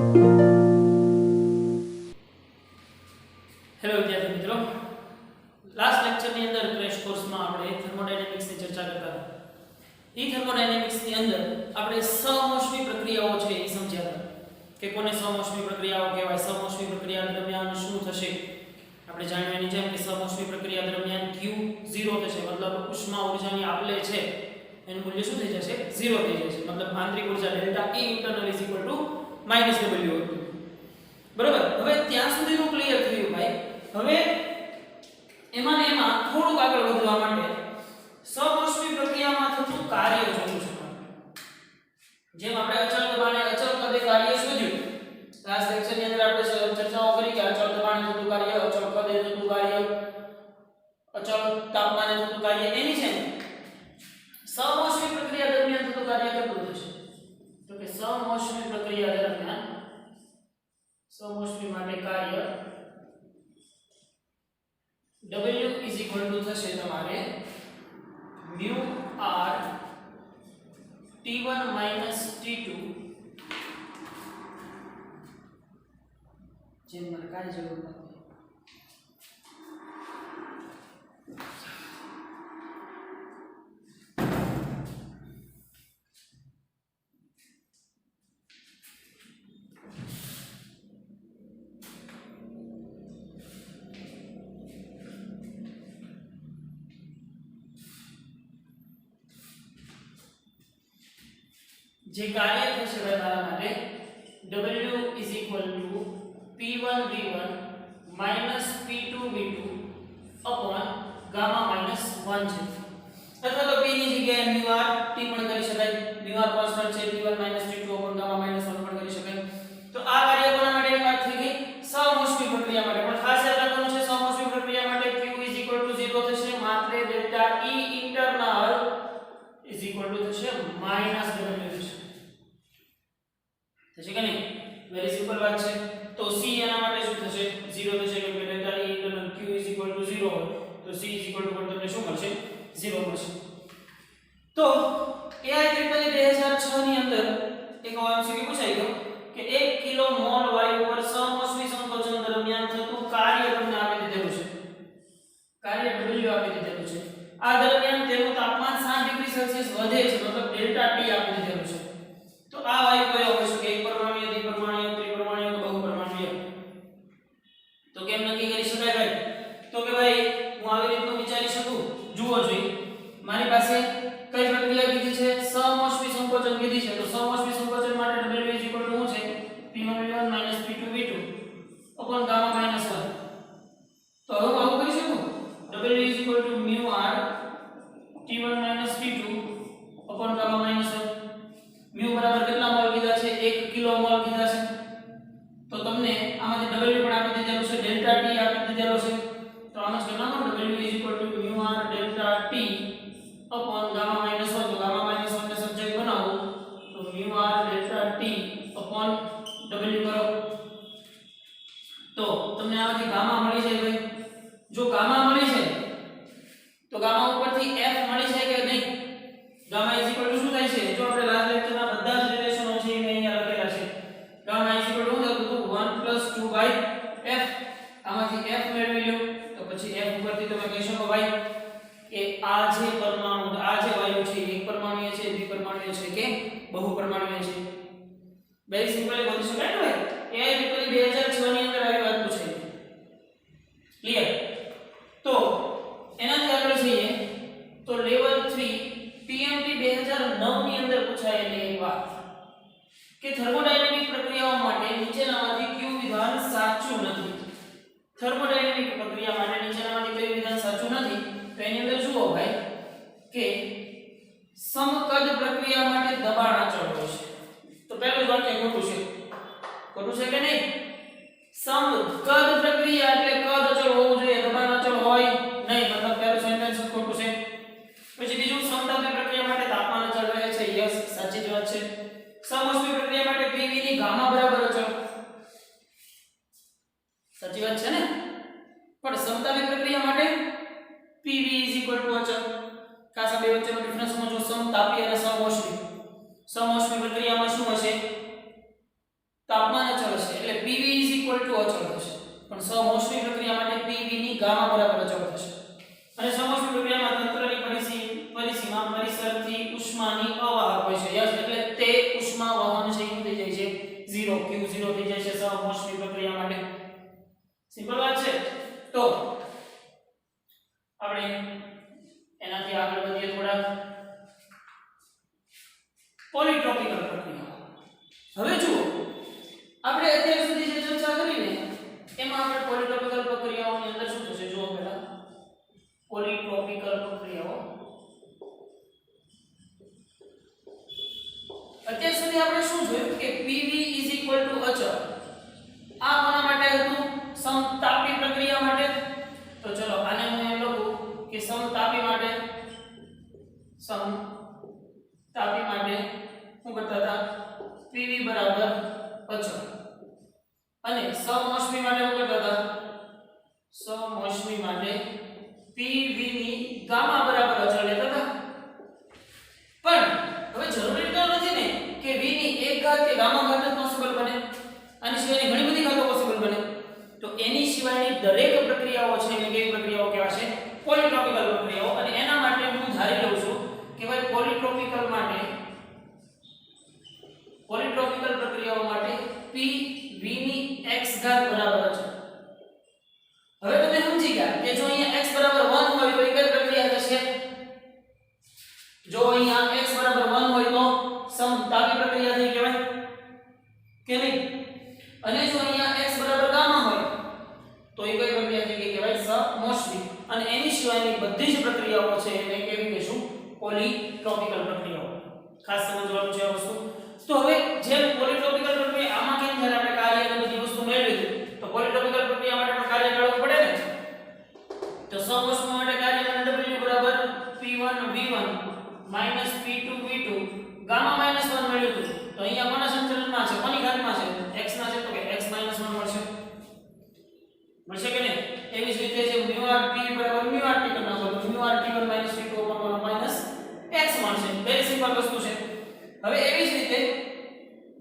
Hello વિદ્યાર્થી મિત્રો, last લેક્ચરની અંદર ક્રેશ કોર્સમાં આપણે થર્મોડાયનેમિક્સની ચર્ચા કરતા હતા. ઈ થર્મોડાયનેમિક્સની અંદર આપણે સમોષ્મી પ્રક્રિયાઓ છે એ સમજ્યા હતા કે કોને સમોષ્મી પ્રક્રિયાઓ કહેવાય, સમોષ્મી પ્રક્રિયા દરમિયાન શું થશે. આપણે જાણવાની જેમ કે સમોષ્મી પ્રક્રિયા દરમિયાન Q 0 થશે, મતલબ ઉષ્મા ઊર્જાની આપલે છે એનું મૂલ્ય શું થઈ જશે? 0 થઈ જશે. મતલબ આંતરિક ઊર્જા delta E internal is equal to -W હતું. બરોબર. હવે ત્યાં સુધીનું ક્લિયર થયું ભાઈ. હવે એમાં થોડુંક આગળ વધવા માટે સમોષ્મી પ્રક્રિયામાં થતું કાર્ય જોવું છે. જેમ આપણે અચળ દબાણે અચળ કદે કાર્ય શોધ્યું, લાસ્ટ લેક્ચરની અંદર આપણે ચર્ચાઓ કરી કે અચળ દબાણે થતું કાર્ય, અચળ કદે થતું કાર્ય, અચળ તાપમાને થતું કાર્ય, એની છે સમોષ્મી પ્રક્રિયા દરમિયાન થતું કાર્ય કેટલું થશે? તો કે સમોષ્મી પ્રક્રિયા દરમિયાન સમોષ્મી માટે કાર્ય W is equal to થશે તમારે mu r T1 minus T2, જેમ મને કાંઈ જરૂર નથી. જે કાર્ય થશે તમારા માટે W is equal to P1 V1 minus P2 V2 upon gamma minus 1 છે. અથવા તો P ની જગ્યાએ mu r T પણ કરી શકાય, mu r કોન્સ્ટન્ટ છે, P1 minus T2 upon gamma minus 1 પણ કરી શકાય. તો આ કાર્ય કોના માટેની વાત થઈ ગઈ? સમોષ્મી પ્રક્રિયા માટે. પણ ખાસ યાદ રાખવાનું છે સમોષ્મી પ્રક્રિયા માટે Q is equal to 0 થશે, માત્ર delta E internal is equal to થશે minus W થશે. થશે કે નહીં? વેરી સિમ્પલ વાત છે. તો C એના માટે શું થશે? 0 થશે, કેમ કે delta E internal Q is equal to 0 હોય તો C is equal to તમને શું મળશે? 0 મળશે. તો AI 2006 ની અંદર એક MCQ પૂછાઈ ગયો કે 1 કિલો મોલ વાયુ પર સમોષ્મી સંકોચન દરમિયાન થતું કાર્ય તમને આપી દીધેલું છે. કાર્ય W આપી દીધેલું છે. આ દરમિયાન તેનું તાપમાન 7 ડિગ્રી સેલ્સિયસ વધે છે, મતલબ ડેલ્ટા T આપી દીધેલું છે. તો આ વાયુ કયો હોઈ શકે? એક પરમાણુય, દ્વિપરમાણુય, ત્રિપરમાણુય, બહુપરમાણુય. તો કેમ નક્કી કરી શકાય ભાઈ? તો કે ભાઈ હું આવી રીતનું વિચારી શકું. જુઓ જોઈએ, મારી પાસે કઈ પ્રક્રિયા કીધી છે? સમોષ્મી સંકોચન કીધી છે. તો સમોષ્મી સંકોચન માટે W = શું છે? P1 V1 P2 V2 upon gamma minus 1. તો હવે હું આવું કરી શકું. W = mu r T1 T2 upon gamma minus 1. mu બરાબર કેટલા મોલ કીધા છે? 1 કિલો મોલ કીધા છે. તો તમને આમાંથી W પણ આપી દીધેલું છે, ડેલ્ટા T આપી દીધેલો છે. તો આમાં શું નાખો? W = mu r delta T upon gamma minus 1. તો gamma minus 1 ને સબ્જેક્ટ બનાવો તો mu r delta T upon W કરો. તો તમને આમાંથી ગામા મળી જાય ભાઈ. જો ગામા મળી જાય તો ગામા ઉપરથી F મળી જાય કે નહીં? ગામા = શું થાય છે? જો આપણે લાસ્ટ લેક્ચરના બધા જ રિલેશનો છે એ અહીંયા લખેલા છે. ગામા = શું થતું હતું? 1 + 2/f. આમાંથી f મેળવી લો તો પછી f ઉપરથી તમે કહી શકો ભાઈ કે આ જે પરમાણુ, આ જે વાયુ છે એક પરમાણુય છે, દ્વિપરમાણુય છે કે બહુપરમાણુય છે? વેરી સિમ્પલ બોલી શકાય ને ભાઈ. AI પેપર 2006 ની અંદર આવી વાત પૂછાઈ. ક્લિયર? તો એનાથી આગળ જઈએ તો લેવલ 3 PMT 2009 ની અંદર પૂછાયેલી એક વાત કે થર્મોડાયનેમિક પ્રક્રિયાઓ માટે નીચેનામાંથી કયું વિધાન સાચું નથી? થર્મોડાયનેમિક પ્રક્રિયા માટે નીચેનામાંથી કયું વિધાન સાચું નથી? તો એની અંદર જુઓ ભાઈ કે સમકદ પ્રક્રિયા માટે દબાણ અચળ હોય છે. તો પહેલું જ વાક્ય ખોટું છે. ખોટું છે કે નહીં? સમકદ પ્રક્રિયા એટલે કદ અચળ હોવું જોઈએ, દબાણ અચળ હોય નહીં. મતલબ પહેલું સેન્ટેન્સ ખોટું છે. પછી બીજું, સમતાપી પ્રક્રિયા માટે તાપમાન અચળ રહે છે. યસ, સાચી જ વાત છે. સમોષ્મી પ્રક્રિયા માટે PV ની ગામા બરાબર અચળ. સાચી વાત છે ને? પણ સમતાપી પ્રક્રિયા માટે PV = અચળ. કાસા બે વચ્ચેનો ડિફરન્સ સમજો. સમતાપી અને સમોષ્મી. સમોષ્મી પ્રક્રિયામાં શું હશે? તાપમાન અચળ અચળ થશે પણ સમોષ્મી પ્રક્રિયા માટે PV ની ગામા બરાબર અચળ થશે અને સમોષ્મી પ્રક્રિયામાં તંત્રની પરિસીમા પરિસરથી ઉષ્માની અવાહક હોય છે યસ એટલે તે ઉષ્મા વહન છે શું થઈ જાય છે 0 Q 0 થઈ જાય છે સમોષ્મી પ્રક્રિયા માટે સિમ્પલ વાત છે તો આપણે એનાથી આગળ વધીએ થોડા પોલીટ્રોપિકલ પ્રક્રિયા હવે જુઓ આપણે અત્યાર સુધી જે ચર્ચા કરી ને એમાં આપણે પોલીટ્રોપિકલ પ્રક્રિયાઓની અંદર શું થશે જુઓ પહેલા પોલીટ્રોપિકલ પ્રક્રિયાઓ અત્યાર સુધી આપણે શું જોયું કે PV અચળ આ કોના માટે હતું સમતાપી પ્રક્રિયા માટે તો ચલો આને હું એમ લખું કે સમતાપી માટે શું કરતા હતા PV બરાબર અચળ અને સમોષ્મી માટે શું કરતા હતા સમોષ્મી માટે PV ની ગામા બરાબર અચળ લેતા હતા પણ હવે જરૂરી તો નથી ને કે V ની એક ઘાત કે ગામા ઘાત જ પોસિબલ બને આની સિવાયની ઘણી બધી ઘાતો પોસિબલ બને તો એની સિવાયની દરેક પ્રક્રિયાઓ છે એને કેવી પ્રક્રિયાઓ કહેવાશે પોલીટ્રોપિકલ પ્રક્રિયાઓ અને એના માટે હું ધારી લઉં છું કે ભાઈ પોલીટ્રોપિકલ પ્રક્રિયાઓ માટે PV ની x ઘાત બરાબર છે હવે તમે સમજી ગયા કે જો અહીંયા x બરાબર 1 હોય તો એ કઈ પ્રક્રિયા થશે જો અહીંયા x બરાબર 1 હોય તો સમતાપી પ્રક્રિયા થઈ કહેવાય કે નહીં અને જો અહીંયા x બરાબર ગામા હોય તો એ કઈ પ્રક્રિયા થઈ કહેવાય સમોષ્મી અને એની સિવાયની બધી જ પ્રક્રિયાઓ છે એને કેવી કહેશું પોલીટ્રોપિકલ પ્રક્રિયાઓ ખાસ સમજવાનું છે આ વસ્તુ તો હવે જેમ પોલીટ્રોપિકલ પ્રક્રિયા આમાં કેમ જ્યારે આપણે કાર્ય અને બધી વસ્તુ મેળવી તો પોલીટ્રોપિકલ પ્રક્રિયા માટે પણ કાર્ય મેળવવું પડે ને તો સમોષ્મી માટે કાર્ય W બરાબર P1 V1 P2 V2 gamma -1 મેળવ્યું તો અહીંયા કોના સંચલનમાં છે કોની ઘાતમાં છે x ના છે તો કે x - 1 મળશે કે નહીં એવી જ રીતે જે μRT બરાબર μRT કરી નાખો તો μRT1 - T2 x મળશે વેરી સિમ્પલ વસ્તુ છે હવે એવી જ રીતે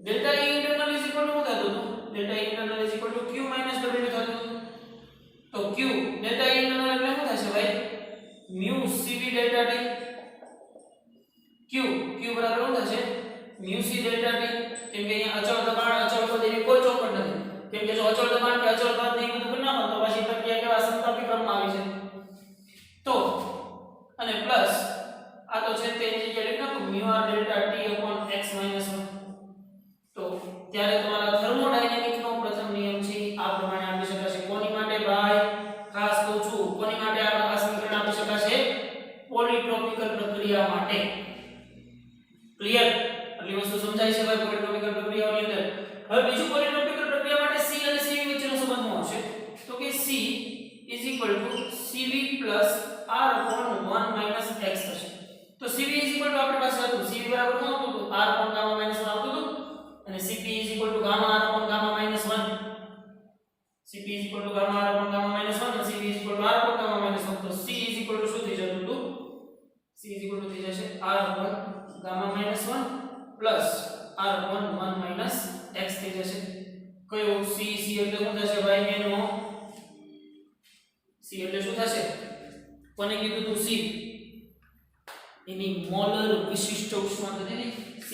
ડેલ્ટા E ઇન્ટરનલ શું થતું હતું delta E internal q - w થતું તો q ડેલ્ટા E ઇન્ટરનલ એટલે શું થશે ભાઈ μ cv ડેલ્ટા t q બરાબર શું થશે μ c ડેલ્ટા t કેમ કે અહીંયા અચળ દબાણ અચળ પદ એવી કોઈ ચોકડ નથી કેમ કે જો અચળ દબાણ કે અચળ પદ ને બધું કરી નાખો તો પછી પ્રક્રિયા કેવા સમતાપી ક્રમમાં આવી છે તો અને પ્લસ આ તો છે તે જગ્યાએ લખી નાખો μr ડેલ્ટા t x - 1 તો ત્યારે તમારા થર્મોડાયનેમિક નો પ્રથમ નિયમ છે આ પ્રમાણે આપી શકાશે કોની માટે ભાઈ ખાસ કહું છું કોની માટે આ સમીકરણ આપી શકાશે પોલીટ્રોપિકલ પ્રક્રિયા માટે ક્લિયર આટલી વસ્તુ સમજાય છે ભાઈ પોલીટ્રોપિકલ પ્રક્રિયાઓની અંદર હવે બીજું પોલીટ્રોપિકલ પ્રક્રિયા માટે C અને CV વચ્ચેનો સંબંધ શું આવશે તો કે C CV R/1 - x થશે તો CV આપણી પાસે હતું CV બરાબર શું હતું તો R/1 આવતું હતું અને CP gamma R/1 - 1 CP gamma R/1 - 1 અને CV R/1 - 1 તો C શું થઈ જતું હતું C થઈ જશે R/1 ગામા -1 R/1 - x થઈ જશે કયો C એટલે શું થશે ભાઈ એનો C એટલે શું થશે કોને કીધું તું C એની મોલર વિશિષ્ટ ઉષ્મા તો ને C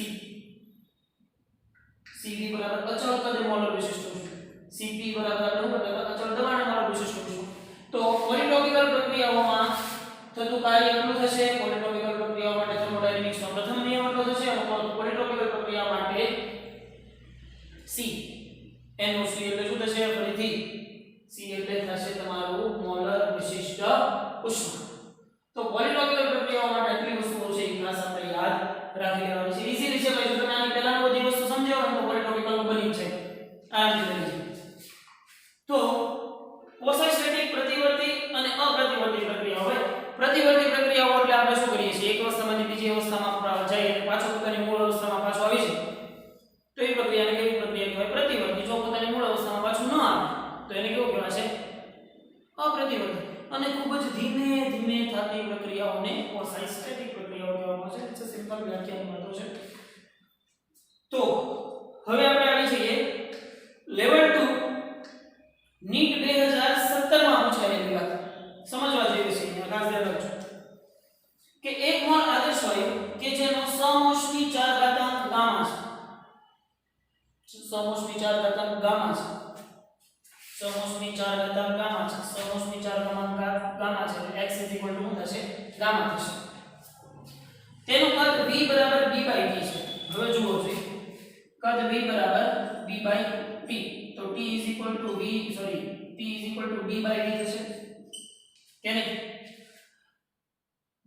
Cv બરાબર અચળ પદ મોલર વિશિષ્ટ ઉષ્મા Cp બરાબર અચળ દબાણ મોલર વિશિષ્ટ ઉષ્મા તો પોલીટ્રોપિકલ પ્રક્રિયાઓમાં થતું કાર્ય કેટલું થશે પોલીટ્રોપિકલ પ્રક્રિયાઓ માટે થર્મોડાયનેમિક્સનો પ્રથમ નિયમ કેટલો થશે અને પોલીટ્રોપિકલ પ્રક્રિયા માટે C NOC એટલે શું થશે ફરીથી C એટલે થશે તમારું મોલર વિશિષ્ટ ઉષ્મા તો પોલીટ્રોપિકલ પ્રક્રિયાઓ માટે આટલી વસ્તુઓ છે એ ખાસ આપણે યાદ રાખી લેવાની છે ઈઝી છે ભાઈ જો તમે આની પહેલાની બધી વસ્તુ સમજો ને તો પોલીટ્રોપિકલ બની છે આ રીતે બની છે તો પોસાઇસ્ટેટિક પ્રતિવર્તી અને અપ્રતિવર્તી પ્રક્રિયાઓ હોય પ્રતિવર્તી પ્રક્રિયાઓ એટલે આપણે શું કરીએ છીએ એક અવસ્થામાંથી બીજી અવસ્થામાં જઈએ અને પાછો પોતાની મૂળ અવસ્થામાં પાછો આવી જાય તો એ પ્રક્રિયાને કેવી પ્રક્રિયા કહેવાય પ્રતિવર્તી જો પોતાની મૂળ અવસ્થામાં પાછું ન આવે તો એને કેવું કહેવાશે અપ્રતિવર્તી અને ખૂબ જ ધીમે ધીમે થતી પ્રક્રિયાઓને પોસાઇસ્ટેટિક પ્રક્રિયાઓ કહેવામાં આવે છે એટલે સિમ્પલ વ્યાખ્યાની વાતો છે તો હવે આપણે આવી જઈએ લેવલ 2 સમોષ્મી 4 ઘાતાંક ગામા છે, સમોષ્મી 4 ઘાતાંક ગામા છે, સમોષ્મી 4 ઘાતાંક ગામા છે એટલે x શું થશે ગામા થશે. તેનું કદ v બરાબર b by t છે. હવે જુઓ જોઈએ કદ v બરાબર b by t તો t b by v થશે કે નહીં.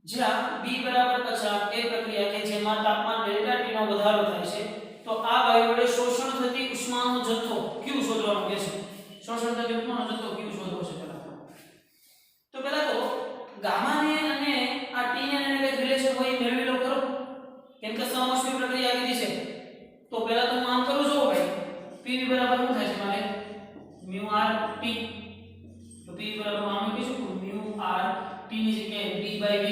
જ્યાં b બરાબર અચળાંક એ પ્રક્રિયા કે જેમાં તાપમાન ડેલ્ટા t નો વધારો થાય છે તો આ વાયુ વડે શોષણ થતી ઉષ્માનો જથ્થો q શોધવાનો કહે છે. શોષણ થતી ઉષ્માનો જથ્થો q શોધવો છે પહેલા તો ગામા ને અને આ t ને કઈ રિલેશન હોય એ મેળવી લો ખરો, કેમ કે સમોષ્મી પ્રક્રિયા કીધી છે તો પહેલા તો હું આમ કરું જો ભાઈ pv બરાબર શું થાય છે મારે μ r t તો pv બરાબર આમ કહીશું μ r t ની જગ્યાએ b by v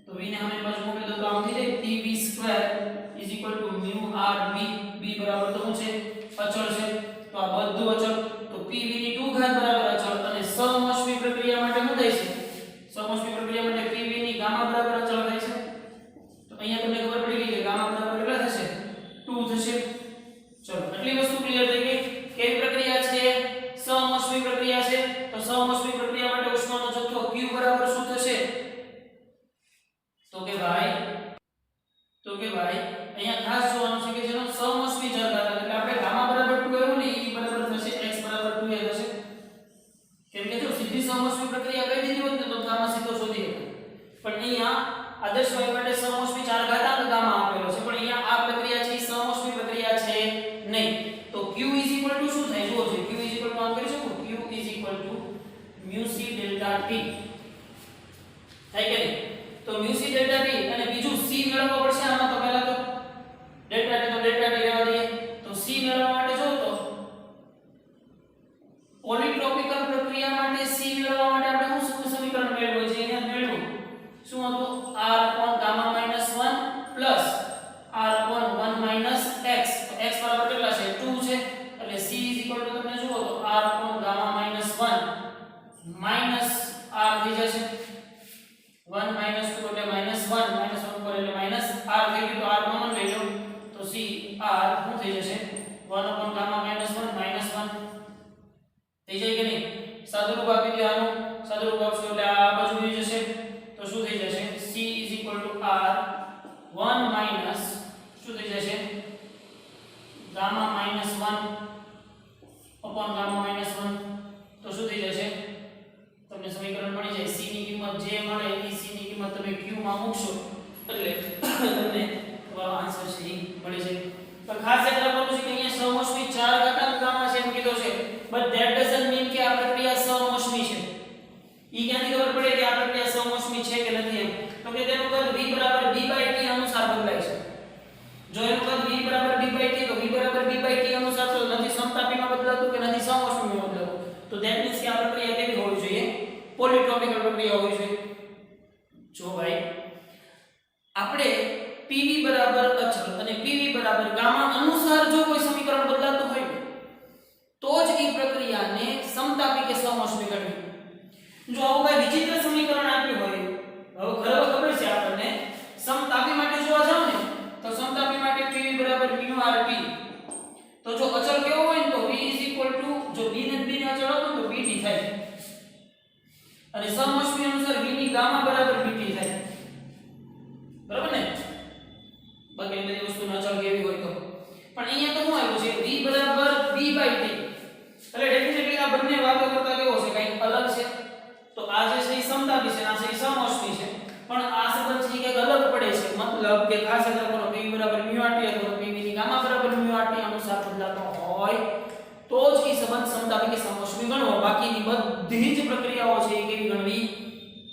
તો v ને હમણાં પાછું મૂકી દો તો આમ થઈ જાય pv square μ r b b બરાબર તો શું છે અચળ છે તો આ બધું અચળ તો pv ની 2 ઘાત બરાબર અચળ અને સમોષ્મી પ્રક્રિયા માટે શું થાય છે સમોષ્મી પ્રક્રિયા માટે pv ની ગામા બરાબર અચળ થાય છે તો અહીંયા તમને ખબર પડી ગઈ કે ગામા બરાબર કેટલા થશે 2 થશે. ચલો આટલી વસ્તુ ક્લિયર થઈ ગઈ. કેવી પ્રક્રિયા છે સમોષ્મી પ્રક્રિયા છે તો સમોષ્મી પ્રક્રિયા માટે ઉષ્માનો જથ્થો q બરાબર શું થશે તો કે ભાઈ અહીંયા ખાસ જોવાનું છે કે જેનો સમોષ્મી ચલ ઘાતાંક એટલે આપણે ગામા બરાબર 2 એવું ને e બરાબર થશે x બરાબર 2a થશે, કેમ કે જો સીધી સમોષ્મી પ્રક્રિયા કરી દીધી હોત ને તો ગામા સીધો શોધી શકો, પણ અહીંયા આદર્શ વાયુ માટે સમોષ્મી 4 ઘાતાંક ગામા આપેલો છે પણ અહીંયા આ પ્રક્રિયા છે સમોષ્મી પ્રક્રિયા છે નહીં તો q શું થાય જુઓ છે q આમ કરી શકો q μ c ડેલ્ટા t થાય કે નહીં તો μ c ડેલ્ટા t અને બીજું c મેળવવો પડશે આમાં તો પહેલા તો ડેલ્ટા t રહેવા દઈએ તો c મેળવવા માટે જો તો પોલીટ્રોપિકલ પ્રક્રિયા માટે c મેળવવા માટે આપણે શું સમીકરણ મેળવવું છે એને મેળવવું શું હતું r upon gamma minus 1 plus r upon 1 minus x તો x બરાબર કેટલા છે 2 છે એટલે c તમને જુઓ તો r upon gamma minus 1 minus r થઈ જશે 1 minus 2 એટલે minus 1 minus 1 પર એટલે minus r થઈ ગયું તો r કોમન લઈ લો તો c r શું થઈ જશે 1 upon gamma minus 1 minus 1 થઈ જાય કે નહીં. સાદુરૂપ આપી દો આનું સાદુરૂપ આપશો એટલે આ બાજુ થઈ જશે તો શું થઈ જશે c r 1 minus શું થઈ જશે gamma minus 1 upon gamma minus 1 તો શું થઈ જશે તમને સમીકરણ મળી જાય c ની કિંમત જે મળે એ c ની કિંમત તમે q માં મૂકશો એટલે તમને તમારો આન્સર છે એ મળી જાય. પણ ખાસ યાદ રાખવાનું છે કે અહીંયા સમોષ્મી 4 ઘાતાંક ગામા છે એમ કીધો છે બટ ધેટ ડઝન્ટ મીન કે આ પ્રક્રિયા સમોષ્મી છે. ઈ ક્યાંથી ખબર પડે કે આ પ્રક્રિયા સમોષ્મી છે કે નથી એમ તો કે તેનું કદ v બરાબર b by t અનુસાર બદલાય છે. જો એનું કદ v બરાબર b by t તો v બરાબર b by t અનુસાર તો નથી સમતાપીમાં બદલાતું કે નથી સમોષ્મીમાં બદલાતું તો ધેટ મીન્સ કે આ પ્રક્રિયા કેવી હોવી જોઈએ પોલીટ્રોપિકલ પ્રક્રિયા હોવી જોઈએ. જો ભાઈ આપણે pv બરાબર અચળ અને pv બરાબર ગામા અનુસાર જો કોઈ સમીકરણ બદલાતું હોય તો જ એ પ્રક્રિયાને સમતાપી કે સમોષ્મી ગણવી. જો આવું કોઈ વિચિત્ર સમીકરણ આપ્યું હોય હવે ખબર છે આપણને સમતાપી માટે જોવા જાવ ને તો સમતાપી માટે pv બરાબર μ r t તો જો અચળ કેવો હોય ને તો v જો b ને અચળ હોય તો bt થાય અને સમોષ્મી અનુસાર v ની ગામા બરાબર bt થાય બરાબર ને બાકી બધી વસ્તુ અચળ કેવી હોય તો પણ અહીંયા તો શું આવ્યું છે v બરાબર b by t એટલે ડેફિનેટલી આ બંને વાતો કરતા કેવો છે કંઈક અલગ છે તો આ જે છે સમતાપી છે આ છે સમોષ્મી છે પણ આ સંબંધ છે કંઈક અલગ પડે છે મતલબ કે ખાસ યાદ રાખો pv બરાબર μ r t અથવા pv ની ગામા બરાબર μ r t અનુસાર બદલાતો હોય તો જ એ સંબંધ સમતાપી કે સમોષ્મી ગણવો. બાકીની બધી જ પ્રક્રિયાઓ છે એ કેવી ગણવી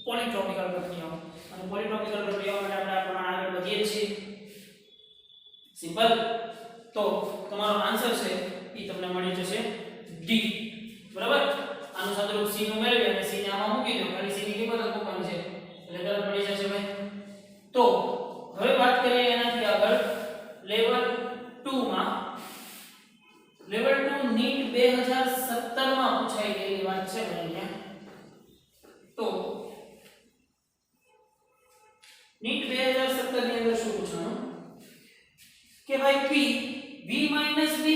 પોલીટ્રોપિકલ પ્રક્રિયાઓ અને પોલીટ્રોપિકલ પ્રક્રિયાઓ માટે આપણે આ પ્રમાણે આગળ વધીએ છીએ. સિમ્પલ. તો તમારો આન્સર છે એ તમને મળી જશે ડી બરાબર. આનું સાદુરૂપ c નું મેળવી અને c ને આમાં મૂકી દો ખાલી c ની કિંમત જ મૂકવાની છે એટલે તરત મળી જશે ભાઈ. તો હવે વાત કરીએ એનાથી આગળ લેવલ 2 માં લેવલ 2 નીટ 2017 માં પૂછાઈ ગયેલી વાત છે ભાઈ અહીંયા. તો નીટ 2017 ની અંદર શું પૂછવાનું કે ભાઈ p v v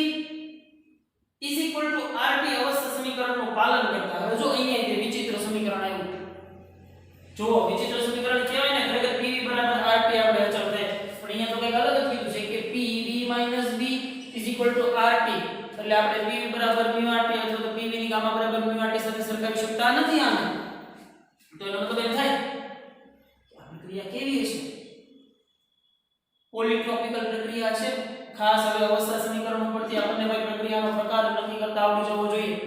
is equal to RT અવસ્થા સમીકરણનું પાલન કરતા. હવે જો અહીંયા એક વિચિત્ર સમીકરણ આવ્યું. જો વિચિત્ર સમીકરણ કહેવાય ને ખરેખર PV બરાબર RT આપણે અચળ થાય, પણ અહીંયા તો કંઈક અલગ જ કીધું છે કે PV v is equal to RT. એટલે આપણે PV બરાબર μRT અથવા તો PV ની ગામા બરાબર μRT સાથે સરખાવી શકતા નથી આને. તો એનો મતલબ એમ થાય કે આ પ્રક્રિયા કેવી હશે? પોલીટ્રોપિકલ પ્રક્રિયા છે. ખાસ હવે અવસ્થા સમીકરણ ઉપરથી આપણને ભાઈ પ્રક્રિયાનો પ્રકાર નક્કી કરતા આવડી જવો જોઈએ.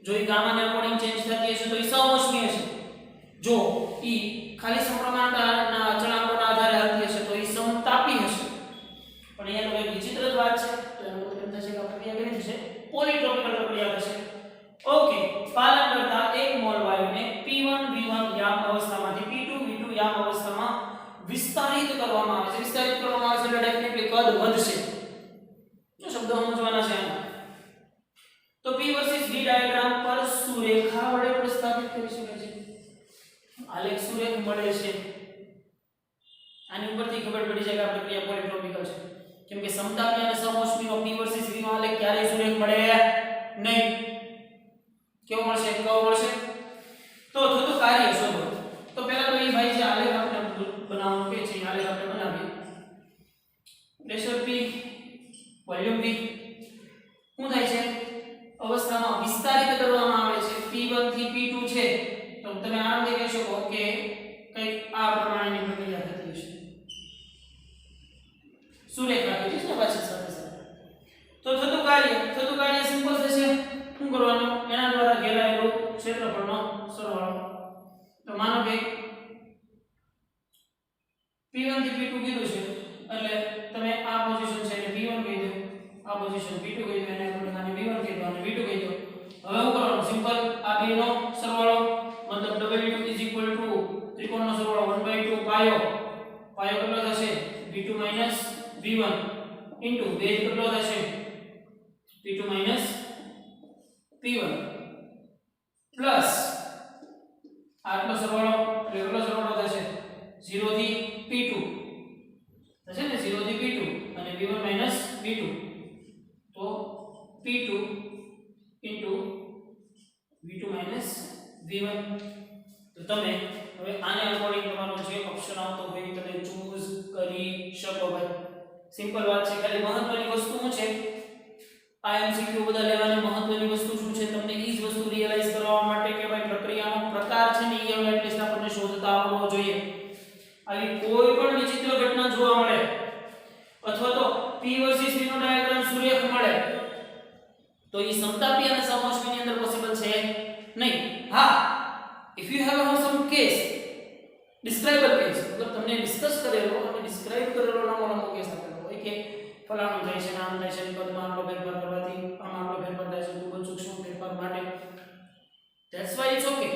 જો એ ગામાને અકોર્ડિંગ ચેન્જ થતી હશે તો એ સમોષ્મી હશે. જો એ ખાલી સમપ્રમાણતાના અચળાંકોના આધારે હાલતી હશે તો એ સમતાપી હશે. પણ અહીંયા તો એક વિચિત્ર જ વાત છે. તો એનો મતલબ એમ થશે કે આ પ્રક્રિયા કેવી થશે? પોલીટ્રોપિકલ પ્રક્રિયા થશે. ઓકે, પાલન કરતા 1 મોલ વાયુને P1 V1 યામ અવસ્થામાંથી P2 V2 યામ અવસ્થામાં વિસ્તારિત કરવામાં આવે છે. વિસ્તારિત કરવામાં આવે છે એટલે ડેફિનેટલી કદ વધશે. જો શબ્દો સમજવાના છે આમાં. તો P વર્સિસ V ડાયાગ્રામ પર સુરેખા વડે પ્રસ્થાપિત કરી શકાય છે. આલેખ સુરેખ મળે છે. આની ઉપરથી ખબર પડી જાય કે આ પ્રક્રિયા પોલીટ્રોપિકલ છે. કેમ કે સમતાપી અને સમોષ્મીનો P વર્સિસ V નો આલેખ ક્યારેય સુરેખ મળે નહીં. કેવો મળશે? કેવો મળશે? તો થતું કાર્ય શોધો. તો પહેલા તો એ ભાઈ જે આલેખ આપણે બનાવવાનું કે છે આલેખ આપણે બનાવીએ. Pressure P, volume V. શું થાય છે? અવસ્થામાં વિસ્તારિત કરવામાં આવે છે. P1 થી P2 છે. તો તમે આરામથી કહી શકો કે કંઈક આ પ્રમાણેની પ્રક્રિયા થતી હશે. સુરેખા થઈ છે ને પાછી સાથે સાથે. તો થતું કાર્ય સિમ્પલ થશે. શું કરવાનું? એના દ્વારા ઘેરાયેલું ક્ષેત્રફળનો સરવાળો. તો માનો કે P1 થી P2 કીધું છે એટલે તમે આ પોઝિશન છે એટલે P1 કહી દો, આ પોઝિશન P2 કહી દો, એને આપણે આને V1 કહી દો અને V2 કહી દો. હવે શું કરવાનું? સિમ્પલ આ બેનો સરવાળો મતલબ W ઇઝ ઇક્વલ ટુ ત્રિકોણનો સરવાળો 1/2 પાયો કેટલો થશે? V2 V1 ઇન્ટુ બેઝ કેટલો થશે? P2 P1 પ્લસ આટલો સરવાળો એટલે કેટલો સરવાળો થશે? 0 થી P2 થશે ને, 0 થી P2 અને V1 V2 તો P2 ઇન્ટુ V2 V1. તો તમે હવે આને અકોર્ડિંગ તમારો જે ઓપ્શન આવતો હોય તમે ચૂઝ કરી શકો ભાઈ. સિમ્પલ વાત છે. ખાલી મહત્વની વસ્તુ શું છે? IMCQ બધા લેવાની મહત્વની વસ્તુ શું છે? તમને ઈ જ વસ્તુ રિયલાઈઝ કરવા માટે કે ભાઈ પ્રક્રિયાનો પ્રકાર છે ને એ એટલીસ્ટ આપણને શોધતા આવડવો જોઈએ. આવી કોઈ પણ વિચિત્ર ઘટના જોવા મળે અથવા તો P વર્સિસ V નો ડાયાગ્રામ સુરેખ મળે તો એ સમતાપી અને સમોષ્મીની અંદર પોસિબલ છે નહીં. હા, if you have some case describable case મતલબ તમને ડિસ્કસ કરેલો અને ડિસ્ક્રાઇબ કરેલો નામનો કેસ આપેલો હોય કે ફલાણું થાય છે, નામ થાય છે, પદમાં આટલો ફેરફાર કરવાથી આમાં આટલો ફેરફાર થાય છે, ખૂબ જ સૂક્ષ્મ ફેરફાર માટે that's why it's okay.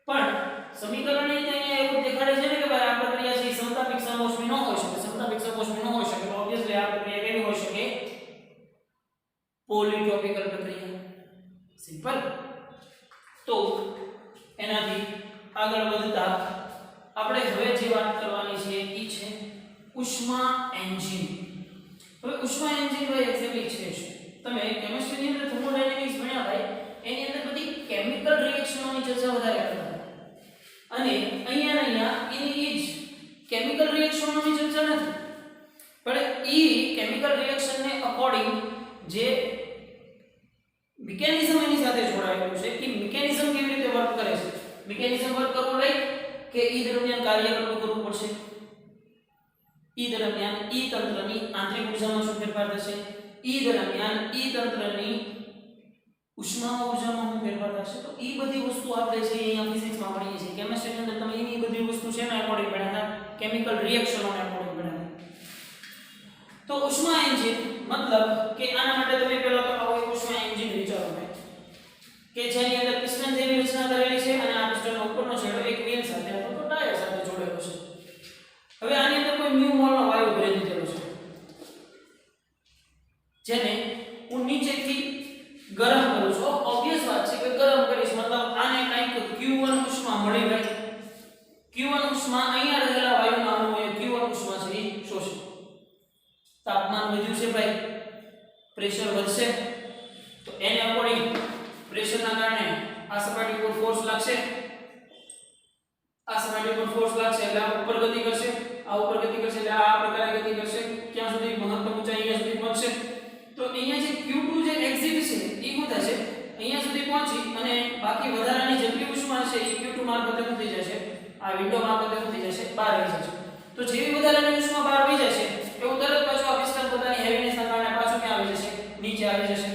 પણ સમીકરણ અહીંયા એવું દેખાડે છે ને કે ભાઈ આ પ્રક્રિયા છે સમતાપિક સમોષ્મી ન હોઈ શકે. સમતાપિક સમોષ્મી ન હોઈ શકે તો ઓબ્વિયસલી આ પ્રક્રિયા કેવી હોઈ શકે? પોલીટ્રોપિકલ પ્રક્રિયા. સિમ્પલ. તો એનાથી આગળ વધતા આપણે હવે જે વાત કરવાની છે એ છે ઉષ્મા એન્જિન. હવે ઉષ્મા એન્જિન ભાઈ એક્ઝેક્ટલી છે શું? તમે કેમિસ્ટ્રીની અંદર થર્મોડાયનેમિક્સ ભણ્યા ભાઈ, એની અંદર બધી કેમિકલ રિએક્શનોની ચર્ચા વધારે કરતા અને અહીંયા એની જ કેમિકલ રિએક્શનોની ચર્ચા નથી, પણ એ કેમિકલ રિએક્શનને અકોર્ડિંગ જે મિકેનિઝમ એની સાથે જોડાયેલું છે કે મિકેનિઝમ કેવી રીતે વર્ક કરે છે. મિકેનિઝમ વર્ક કરવું લાઈક કે ઈ દરમિયાન કાર્ય કરવું પડશે. ઈ દરમિયાન ઈ તંત્રની આંતરિક ઉર્જામાં શું ફેરફાર થશે? ઈ દરમિયાન ઈ તંત્રની ઉષ્મા ઉર્જામાં શું ફેરફાર થશે? તો ઈ બધી વસ્તુ આપણે છે અહીંયા ફિઝિક્સમાં ભણીએ છીએ. કેમિસ્ટ્રીની અંદર તમે એની બધી વસ્તુ છે ને અકોર્ડિંગ ભણ્યા હતા, કેમિકલ રિએક્શનોને અકોર્ડિંગ ભણ્યા. તો ઉષ્મા એન્જિન મતલબ કે આના માટે તમે પહેલા તો આવો એક ઉષ્મા એન્જિન વિચારો કે જેની અંદર પિસ્ટન જેવી રચના કરેલી છે અને આ પિસ્ટનનો ઉપરનો છેડો એક વ્હીલ સાથે અથવા તો ટાયર સાથે જોડેલો છે. હવે આની અંદર કોઈ ન્યુ મોલનો વાયુ ભરી દીધેલો છે જેને હું નીચેથી ગરમ કરું છું. ઓબ્વિયસ વાત છે કે ગરમ કરીશ મતલબ આને કંઈક Q1 ઉષ્મા મળી ગઈ. Q1 ઉષ્મા અહીંયા રહેલા વાયુના અણુઓએ Q1 ઉષ્મા છે એ શોષી. તાપમાન વધ્યું છે ભાઈ, પ્રેશર વધશે તો એને અકોર્ડિંગ પ્રેશરના કારણે આ સપાટી પર ફોર્સ લાગશે, આ સપાટી પર ફોર્સ લાગશે એટલે આ ઉપર ગતિ કરશે, આ ઉપર ગતિ કરશે એટલે આ પ્રકારે ગતિ કરશે, ક્યાં સુધી મહત્તમ ઊંચાઈ અહીંયા સુધી પહોંચશે. તો અહીંયા જે Q2 જે એક્ઝિટ છે એ શું થશે, અહીંયા સુધી પહોંચી અને બાકી વધારાની જેટલી ઉષ્મા છે એ Q2 મારફતે શું થઈ જશે, આ વિન્ડો મારફતે શું થઈ જશે, બહાર આવી જશે. તો જેવી વધારાની ઉષ્મા બહાર આવી જશે એવું તરત પાછું આ પિસ્ટન પોતાની હેવીનેસના કારણે પાછું ક્યાં આવી જશે, નીચે આવી જશે.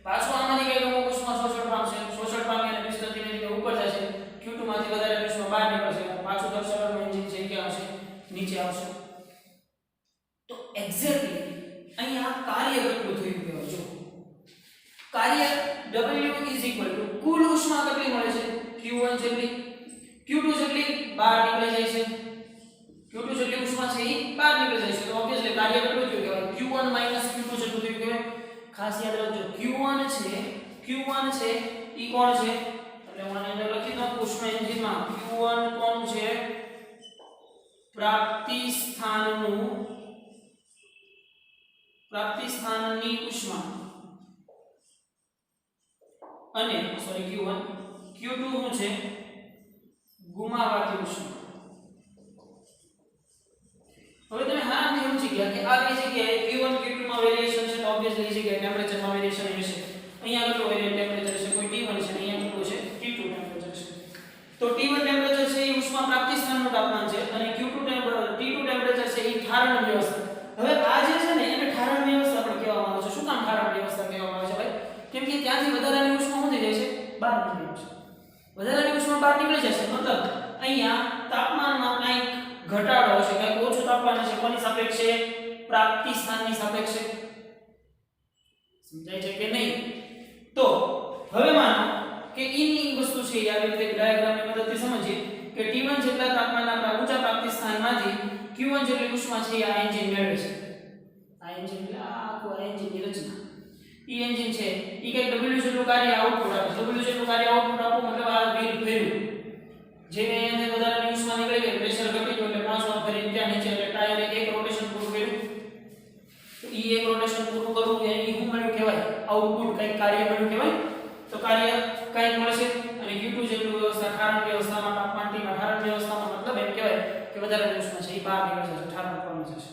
પાછું આમાંથી કઈ અમુક ઉષ્મા શોષણ પામશે, શોષણ પામી અને પિસ્ટન ધીમે ધીમે ઉપર જશે, Q2 માંથી વધારે ઉષ્મા બહાર નીકળશે, પાછું દર્શકનું એન્જિન છે કે આવશે, નીચે આવશે. તો એક્ઝેક્ટલી અહીંયા કાર્ય કેટલું થયું કહેવાય. જો કાર્ય W કુલ ઉષ્મા કેટલી મળે છે, Q1 જેટલી, Q2 જેટલી બહાર નીકળી જાય છે, Q2 જેટલી ઉષ્મા છે એ બહાર નીકળી જાય છે. તો ઓબ્વિયસલી કાર્ય કેટલું થયું કહેવાય, Q1 Q2 જેટલું થયું કહેવાય. ખાસ યાદ રાખજો Q1 છે ઈ કોણ છે, એટલે હું આની અંદર લખી દઉં ઉષ્મા એન્જિનમાં Q1 કોણ છે, પ્રાપ્તિ સ્થાનની ઉષ્મા, અને સોરી Q1 Q2 શું છે, ગુમાવાતી ઉષ્મા. હવે તમે આરામથી સમજી ગયા કે આ કઈ જગ્યાએ Q1 Q2 માં વેરીએશન છે, તો ઓબ્વિયસલી એ જગ્યાએ ટેમ્પરેચરમાં વેરીએશન હશે. અહીંયા કેટલું વેરીએશન ટેમ્પરેચર છે, કોઈ T1 છે, અહીંયા કેટલું છે, T2 ટેમ્પરેચર છે. તો T1 ટેમ્પરેચર છે એ ઉષ્મા પ્રાપ્તિ સ્થાનનું તાપમાન છે, અને T2 ટેમ્પરેચર છે એ ઠારણ વ્યવસ્થા. હવે આ જે છે ને એને ઠારણ વ્યવસ્થા પણ કહેવામાં આવે છે. શું કામ ઠારણ વ્યવસ્થા કહેવામાં આવે છે ભાઈ? કેમ કે ત્યાંથી વધારાની ઉષ્મા શું થઈ જાય છે, બહાર નીકળી જાય છે. વધારાની ઉષ્મા બહાર નીકળી જશે મતલબ અહીંયા તાપમાનમાં કંઈક ઘટાડો હશે, કંઈક ઓછું તાપમાન હશે, કોની સાપેક્ષે, પ્રાપ્તિ સ્થાનની સાપેક્ષે. સમજાય છે કે નહીં? તો હવે માનો કે ઈની વસ્તુ છે એ આવી રીતે ડાયાગ્રામની મદદથી સમજીએ કે T1 જેટલા તાપમાનના ઊંચા પ્રાપ્તિ સ્થાનમાંથી Q1 જેટલી ઉષ્મા છે આ એન્જિન મેળવે છે. આ એન્જિન એટલે આખું એન્જિનની રચના. ઈ એન્જિન છે ઈ કઈક W જેટલું કાર્ય આઉટપુટ આપે. W જેટલું કાર્ય આઉટપુટ આપવું મતલબ આ વ્હીલ ફેરવું. જેને એને વધારાની ઉષ્મા નીકળી ગઈ, પ્રેશર ઘટી ગયું એટલે પાછું ફરી ત્યાં નીચે એટલે ટાયરે એક રોટેશન પૂરું કર્યું. તો ઈ એક રોટેશન પૂરું કરવું એ શું મળ્યું કહેવાય, આઉટપુટ કઈક કાર્ય મળ્યું કહેવાય. તો કાર્ય કઈક મળશે. અને Q2 જેટલું વ્યવસ્થા ઠારણ વ્યવસ્થામાં, તાપમાન T માં ઠારણ વ્યવસ્થામાં મતલબ એમ કહેવાય કે વધારાની ઉષ્મા છે એ બહાર નીકળી જશે, ઠારણ પામી જશે.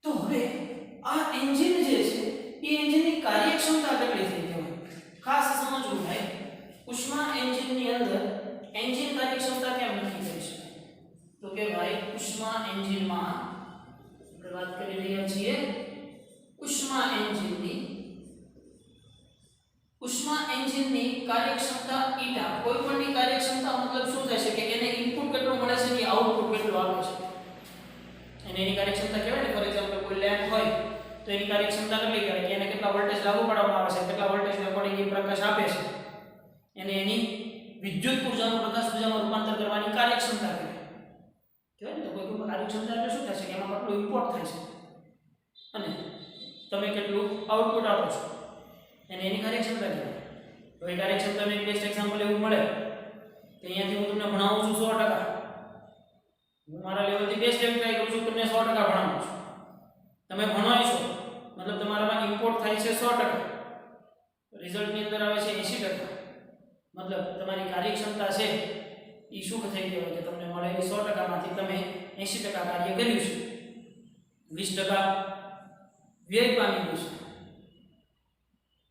તો હવે આ એન્જિન જે છે એ એન્જિનની કાર્યક્ષમતા કેટલી થઈ કહેવાય. ખાસ સમજવું ભાઈ, ઉષ્મા એન્જિનની અંદર એન્જિન કાર્યક્ષમતા કેમ નક્કી કરી શકાય? તો કે ભાઈ ઉષ્મા એન્જિનમાં આપણે વાત કરી રહ્યા છીએ ઉષ્મા એન્જિનની કાર્યક્ષમતા ઈટા. કોઈ પણની કાર્યક્ષમતા મતલબ શું થશે કે એને ઇનપુટ કેટલું મળે છે કે આઉટપુટ કેટલું આવે છે, અને એની કાર્યક્ષમતા કહેવાય ને. ફોર એક્ઝામ્પલ કોઈ લેમ્પ હોય તો એની કાર્યક્ષમતા કેટલી કહેવાય કે એને કેટલા વોલ્ટેજ લાગુ પાડવામાં આવે છે, કેટલા વોલ્ટેજને અકોર્ડિંગ એ પ્રકાશ આપે છે, એને એની વિદ્યુત ઊર્જાનું પ્રકાશ ઊર્જામાં રૂપાંતર કરવાની કાર્યક્ષમતા કહેવાય. ને તો કોઈ કાર્યક્ષમતા એટલે શું થશે કે એમાં કેટલું ઇમ્પોર્ટ થાય છે અને તમે કેટલું આઉટપુટ આપો છો, એને એની કાર્યક્ષમતા કહેવાય. તો એ કાર્યક્ષમતાનું એક બેસ્ટ એક્ઝામ્પલ એવું મળે કે અહીંયાથી હું તમને ભણાવું છું 100%, હું મારા લેવલથી બેસ્ટ એમ ટ્રાય કરું છું તમને 100% ભણાવું છું. તમે ભણાવી છો મતલબ તમારામાં ઇમ્પોર્ટ થાય છે 100%, રિઝલ્ટની અંદર આવે છે 80%. મતલબ તમારી કાર્યક્ષમતા છે એ શું થઈ ગયો કે તમને મળેલી 100% માંથી તમે 80% કાર્ય કર્યું છે, 20% વ્યય પામી ગયું છે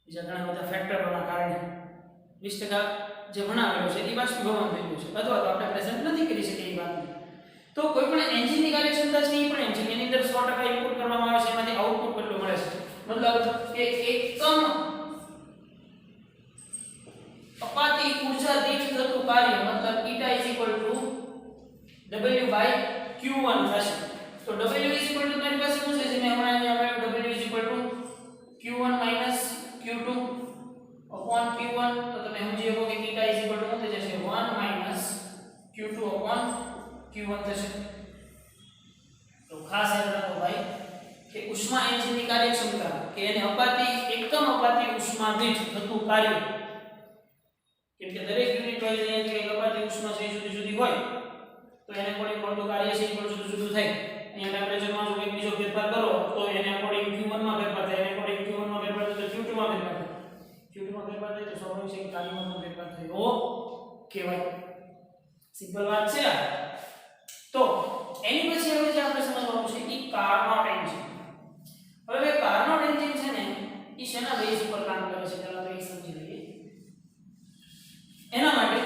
બીજા ઘણા બધા ફેક્ટરોના કારણે. 20% જે ભણાવેલો છે એ બાષ્પીભવન થઈ ગયું છે, અથવા તો આપણે પ્રેઝન્ટ નથી કરી શકીએ એ વાત. તો કોઈ પણ એન્જિનની કાર્યક્ષમતા છે એ પણ એન્જિનની અંદર 100% ઇનપુટ કરવામાં આવે છે, એમાંથી આઉટપુટ કેટલું મળે છે. મતલબ કે એકમ અપાતી ઊર્જા દીઠ થતું કાર્ય મતલબ ઈટા W/Q1 થશે. તો W તમારી પાસે શું છે, મેં હમણાં અહીંયા આપ્યું W Q1 - Q2/Q1. તો તમે સમજી શકો કે ઈટા શું થઈ જશે, 1 - Q2/Q1 થશે. તો ખાસ યાદ રાખો ભાઈ કે ઉષ્મા એન્જિનની કાર્યક્ષમતા કે એને અપાતી એકમ અપાતી ઉષ્મા દીઠ થતું કાર્ય, કેમ કે દરેક યુનિટ વાઇઝ અહીંયા જે અપાતી ઉષ્મા છે જુદી જુદી હોય તો એને અકોર્ડિંગ મળતું કાર્ય છે એ પણ જુદું જુદું થાય. અહીંયા ટેમ્પરેચરમાં જો એક બીજો ફેરફાર કરો તો એને અકોર્ડિંગ Q1 માં કહેવાય. સિમ્પલ વાત છે આ. તો એની પછી હવે જે આપણે સમજવાનું છે એ કાર્નોટ એન્જિન. હવે કાર્નોટ એન્જિન છે ને એ શેના બેઝ ઉપર કામ કરે છે પહેલા તો એ સમજી લઈએ. એના માટે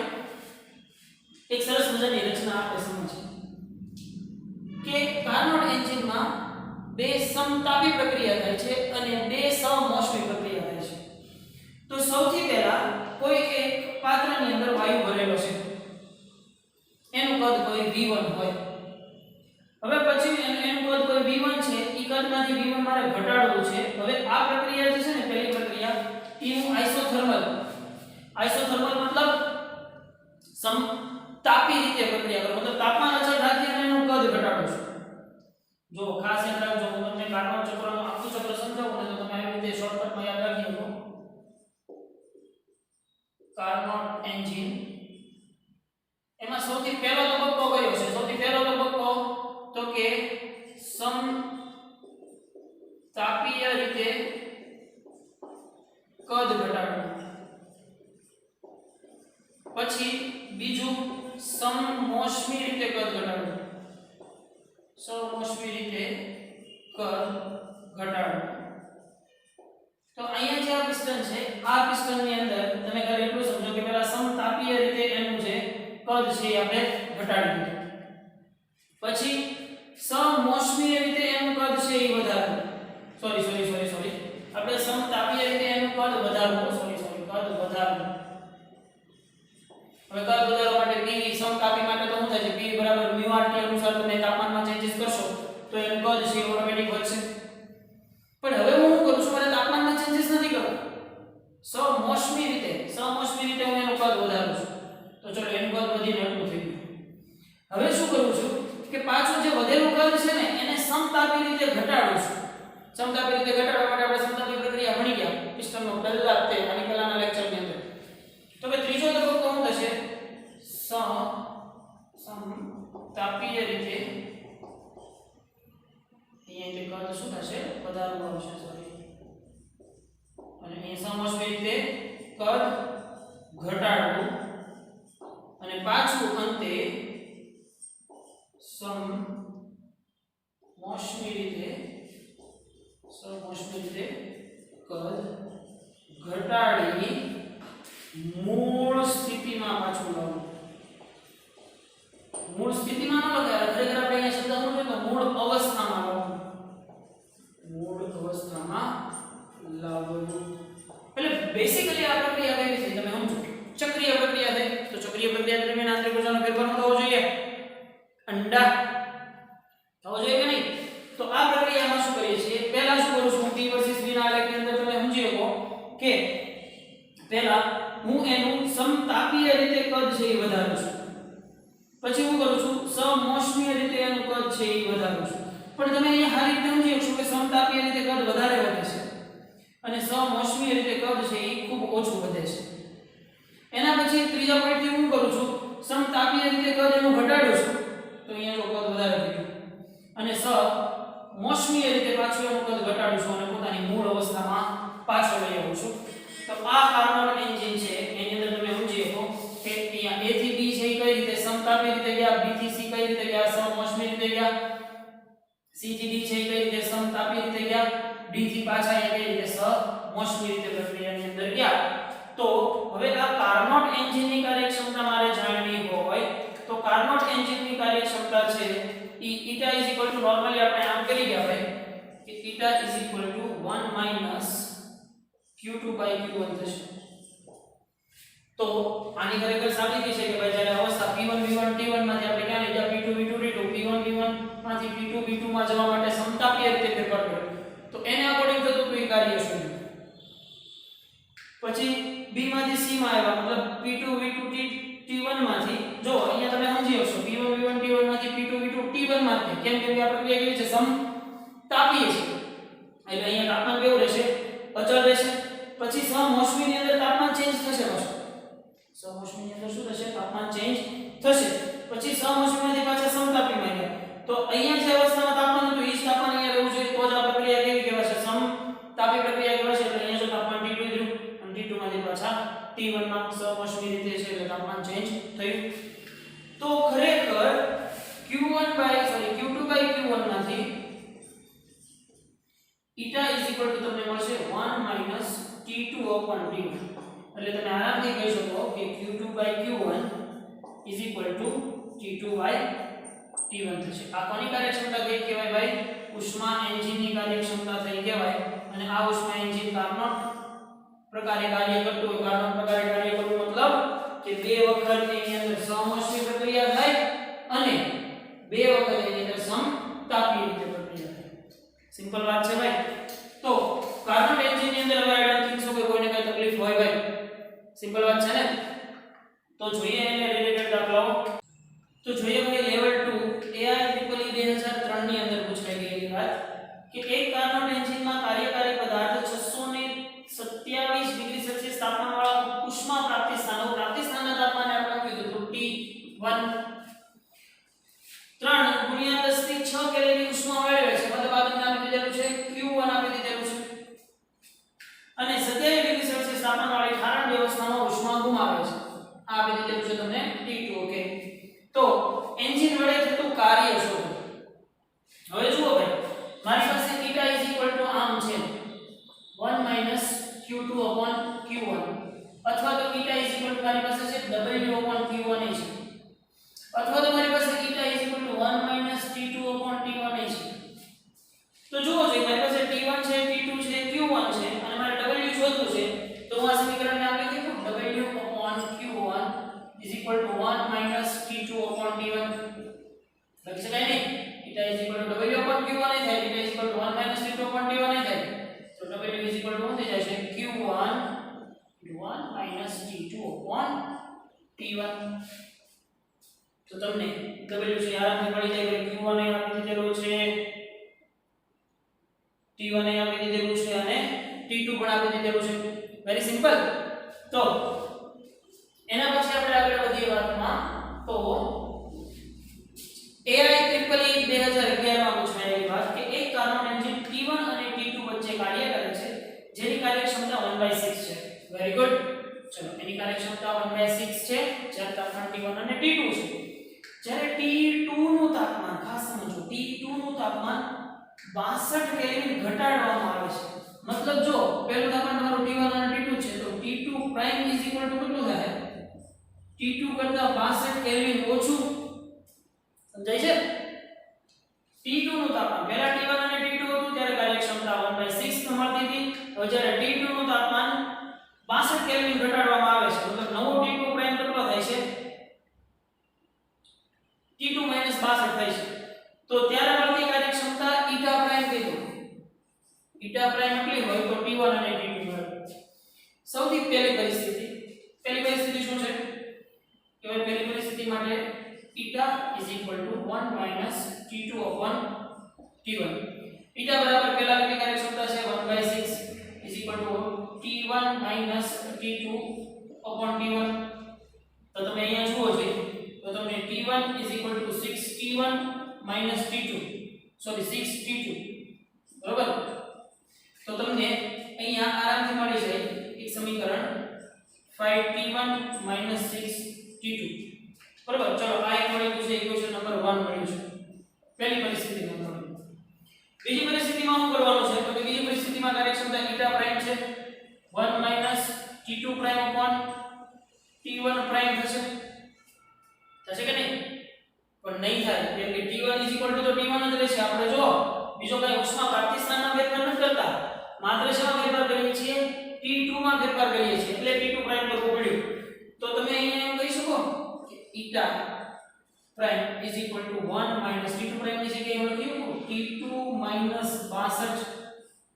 એક સરસ મજાની રચના આપણે સમજીએ કે કાર્નોટ એન્જિનમાં બે સમતાપી પ્રક્રિયા થાય છે અને બે સમોષ્મી પ્રક્રિયા થાય છે. તો સૌથી પહેલા કોઈ એક પાત્રની અંદર વાયુ ભરેલો છે, એનું કદ કોઈ v1 હોય. હવે પછી એનું કદ કોઈ v1 છે, ઈ કદમાંથી v1 મારે ઘટાડવું છે. હવે આ પ્રક્રિયા જે છે ને પહેલી પ્રક્રિયા એ હું આઇસોથર્મલ મતલબ સમતાપી રીતે પ્રક્રિયા કરું, મતલબ તાપમાન અચળ રાખી અને એનું કદ ઘટાડું છું. જો ખાસ યાદ રાખજો, હું તમને કાર્નોટ ચક્રનું આખું ચક્ર સમજાવું ને તો તમે આવી રીતે શોર્ટકટમાં યાદ રાખી શકો. કાર્નોટ એન્જિન એમાં સૌથી પહેલો તબક્કો કયો છે? સૌથી પહેલો તબક્કો તો કે સમતાપીય રીતે કદ ઘટાડવું. પછી બીજું સમમોષ્મી રીતે કદ ઘટાડવું. સમમોષ્મી રીતે કદ ઘટાડવું. તો અહીંયા જે આ પિસ્ટન છે, આ પિસ્ટનની અંદર તમે ખાલી એટલું સમજો કે પહેલા સમતાપીય રીતે એનું જે કદ છે એ આપણે ઘટાડી દીધું. પછી સમમોષ્મીય રીતે એનું કદ છે એ વધારવું. સોરી આપણે સમતાપીય રીતે એનું કદ વધારવું. કદ વધારવું. હવે કદ વધારવા માટે P સમતાપી માટે તો શું થાય છે? P બરાબર μ RT અનુસાર તમે તાપમાનમાં ચેન્જીસ કરશો તો એનું કદ છે ઓટોમેટિક વધશે. પણ હવે હું શું કરું છું? મારે તાપમાનમાં ચેન્જીસ નથી કરવા. સમોષ્મી રીતે હું એનું કદ વધારું છું. તો ચલો એનું કદ વધીને આટલું થઈ ગયું. હવે શું કરું છું કે પાછું જે વધેલું કદ છે ને એને સમતાપી રીતે ઘટાડું છું. સમતાપી રીતે ઘટાડવા માટે આપણે સમતાપી પ્રક્રિયા ભણી ગયા પિસ્ટનનો પહેલા તે આની પહેલાના લેક્ચરની અંદર. તો કે ત્રીજો તબક્કો શું થશે? સમતાપીય રીતે અહીંયા કદ શું થશે? વધારવું આવશે. અને અહીં સમોષ્મી રીતે કદ ઘટાડવું અને પાછું અંતે સમોષ્મી રીતે કદ ઘટાડી મૂળ સ્થિતિમાં પાછું લાવવું. મૂળ સ્થિતિમાં ન લગાય, ખરેખર આપણે અહીંયા શબ્દ શું છે તો મૂળ અવસ્થામાં લાવવું. મૂળ અવસ્થામાં લાવવું એટલે બેસિકલી આ પ્રક્રિયા કેવી છે તમે સમજો? ચક્રીય પ્રક્રિયા થાય. તો ચક્રીય પ્રક્રિયા દરમિયાન આંતરિક ઊર્જાનો ફેરફાર થવો જોઈએ. અંડા થવો જોઈએ કે નહીં? તો આ પ્રક્રિયામાં શું કરીએ છીએ? પહેલા શું કરું છું? P વર્સિસ V ના આલેખની અંદર તમે સમજી શકો કે પહેલા હું એનું સમતાપીય રીતે કદ છે એ વધારું છું. પછી હું કરું છું સમોષ્મીય રીતે એનું કદ છે એ વધારું છું. પણ તમે અહીંયા સારી રીતે સમજી શકશો કે સમતાપીય રીતે કદ વધારે વધે છે અને સમોષ્મીય રીતે કદ છે એ ખૂબ ઓછું વધે છે. એના પછી ત્રીજા પોઈન્ટથી હું કરું છું સમતાપીય રીતે કદ એનું ઘટાડું છું. તો અહીંયા જો કદ વધારે થઈ ગયું અને સમોષ્મીય રીતે પાછું એનું કદ ઘટાડું છું અને પોતાની મૂળ અવસ્થામાં પાછો લઈ આવું છું. તો આ કાર્નોટ એન્જિન છે એની અંદર તમે સમજી શકો કે અહીંયા A થી B છે એ કઈ રીતે સમતાપી રીતે ગયા, B થી C કઈ રીતે ગયા, સમોષ્મી રીતે ગયા, C થી D છે એ કઈ રીતે સમતાપી રીતે ગયા, D થી પાછા એ કઈ રીતે સમોષ્મી રીતે પ્રક્રિયાની અંદર ગયા. તો હવે આ કાર્નોટ એન્જિનની કાર્યક્ષમતા મારે જાણવી હોય તો કાર્નોટ એન્જિનની કાર્યક્ષમતા છે એ eta નોર્મલી આપણે આમ કરી ગયા ભાઈ કે eta 1 Q2/Q1 થશે. તો આની ખરેખર સાબિતી છે કે ભાઈ જ્યારે અવસ્થા P1 V1 T1 માંથી આપણે ક્યાં લઈ ગયા P2 V2 T2 P1 V1 માંથી P2 V2 માં જવા માટે સમતાપીય રીતે ફેરફાર કર્યો તો એને અકોર્ડિંગ થતું હતું એ કાર્ય શું. પછી B માંથી C માં આવ્યા મતલબ P2 V2 T1 માંથી જો અહીંયા તમે સમજી શકશો P1 V1 T1 માંથી P2 V2 T1 માંથી કેમ કે આ પ્રક્રિયા કેવી છે? સમતાપીય છે એટલે અહીંયા તાપમાન કેવું રહેશે? અચળ રહેશે. પછી સમોષ્મીની અંદર તાપમાન ચેન્જ થશે. સમોષ્મીની અંદર શું થશે? તાપમાન ચેન્જ થશે. પછી સમોષ્મીમાંથી પાછા સમતાપીમાં ગયા તો અહીંયા જે અવસ્થામાં તાપમાન હતું એ જ તાપમાન અહીંયા રહેવું જોઈએ. તો જ આ પ્રક્રિયા કેવી કહેવાશે? સમતાપી પ્રક્રિયા કહેવાશે. એટલે અહીંયા જો તાપમાન T2 થયું અને T2 માંથી પાછા T1 માં સમોષ્મી રીતે છે એટલે તાપમાન change theta is equal to તમને મળશે 1 માઈનસ t2 upon t1 એટલે તમે આરામથી કહી શકો કે q2 by q1 is equal to t2 by t1 થશે આ કોની કાર્યક્ષમતા થઈ કહેવાય ભાઈ ઉષ્મા એન્જિનની કાર્યક્ષમતા થઈ કહેવાય અને આ ઉષ્મા એન્જિન કાર્નોટ પ્રકારે કાર્ય કરતું હોય કાર્નોટ પ્રકારે કાર્ય કરવું મતલબ કે બે વખત એની અંદર સમોષ્મી પ્રક્રિયા થાય અને બે વખત એની અંદર સમતાપી રીતે પ્રક્રિયા થાય સિમ્પલ વાત છે ભાઈ તો કાર્નોટ એન્જિન ની અંદર હવે આઈ ડોન્ટ થિંક સો કે કોઈને કઈ તકલીફ હોય ભાઈ સિમ્પલ વાત છે ને તો જોઈએ એને રિલેટેડ દાખલાઓ તો જોઈએ ભાઈ લેવલ 2 AIEEE 2003 ની અંદર પૂછાઈ ગયેલી વાત કે એક કાર્નોટ એન્જિનમાં કાર્યકારી પદાર્થ 627 ડિગ્રી સેલ્સિયસ તાપમાનવાળા ઉષ્મા પ્રાપ્તિ સ્થાનના તાપમાને આપણે કીધું તો T1 3 ગુણ્યા 10 થી 6 કેલરી ઉષ્મા મેળવે છે મતલબ આપણે આપી દીધેલું છે Q1 આપી દીધેલું છે અને 27 ડિગ્રી સેલ્સિયસ તાપમાનવાળી ઠારણ વ્યવસ્થામાં ઉષ્મા ગુમાવે છે આ આપી દીધેલું છે તમને T2 ઓકે તો એન્જિન વડે થતું કાર્ય શોધો હવે જુઓ ભાઈ મારી પાસે θ આમ છે 1 q2 q1 અથવા તો θ મારી પાસે છે w q1 છે અથવા તો મારી પાસે θ 1 t2 t1 છે તો જુઓ જે મારી પાસે t1 છે t2 છે q1 છે અને મારે w શોધવું છે તો હું આ સમીકરણને આપણે કીધું w q1 1 t2 t1 લખી શકાય નહીં θ w q1 થાય θ 1 t2 t1 થાય તો w શું થઈ જશે q1 1 t2 t1 તો તમને w છે આરામથી મળી જાય કે q1 એ આપી દીધેલું છે t1 એ આપી દીધેલું છે અને t2 પણ આપી દીધેલું છે વેરી સિમ્પલ તો એના પછી આપણે આગળ વધીએ વાતમાં તો AIEEE 2011 માં પૂછાયેલી વાત કે એક કાર્નોટ એન્જિન T1 અને T2 વચ્ચે કાર્ય કરે છે જેની કાર્યક્ષમતા 1/6 છે વેરી ગુડ ચલો એની કાર્યક્ષમતા 1/6 છે જ્યારે તાપમાન T1 અને T2 છે જ્યારે T2 નું તાપમાન ખાસ સમજો T2 નું તાપમાન 62 કેલ્વિન ઘટાડવામાં આવે છે મતલબ જો પહેલું તાપમાન તમારું T1 અને T2 છે તો T2 પ્રાઇમ કેટલું થાય T2 કરતા 62 કેલ્વિન ઓછું સમજાય છે T2 નું તાપમાન પહેલા T1 અને T2 હતું ત્યારે કાર્યક્ષમતા 1/6 મળતી હતી હવે જ્યારે T2 નું તાપમાન 62 કેલ્વિન ઘટાડવામાં આવે છે મતલબ નવો T2 પ્રાઇમ કેટલો થાય છે T2 - 62 થાય છે તો ત્યારે મળતી કાર્યક્ષમતા ઈટા પ્રાઇમ કીધું ઈટા પ્રાઇમ એટલી હોય તો T1 અને T2 મળે સૌથી પહેલી પરિસ્થિતિ શું છે કે ભાઈ પહેલી પરિસ્થિતિ માટે eta is equal to 1 minus t2 upon t1 eta બરાબર પહેલા કેટલી કાર્યક્ષમતા છે 1/6 is equal to t1 minus t2 upon t1 તો તમે અહીંયા જુઓ છો તો તમને t1 is equal to 6t1 minus t2 sorry 6t2 બરાબર તો તમને અહીંયા આરામથી મળી જાય એક સમીકરણ 5t1 minus 6t2 બરાબર ચલો આ એક મળ્યું છે ઇક્વેશન નંબર 1 મળ્યું છે પહેલી પરિસ્થિતિમાં મળ્યું બીજી પરિસ્થિતિમાં શું કરવાનું છે તો કે બીજી પરિસ્થિતિમાં કાર્યક્ષમતા eta પ્રાઇમ છે 1 t2 prime upon t1 prime થશે કે નહીં પણ નહીં થાય એટલે કે t1 તો t1 જ રહેશે આપણે જો બીજો કઈ ઉષ્મા પ્રાપ્તિ સ્થાનના ફેરફાર નથી કરતા માત્ર શેમાં ફેરફાર કરીએ છીએ t2 માં ફેરફાર કરીએ છીએ એટલે t2 પ્રાઇમ કરવું પડ્યું તો તમે અહીંયા એમ કહી શકો eta prime is equal to 1 minus t2 prime ની જગ્યાએ હું લખ્યું t2 minus 62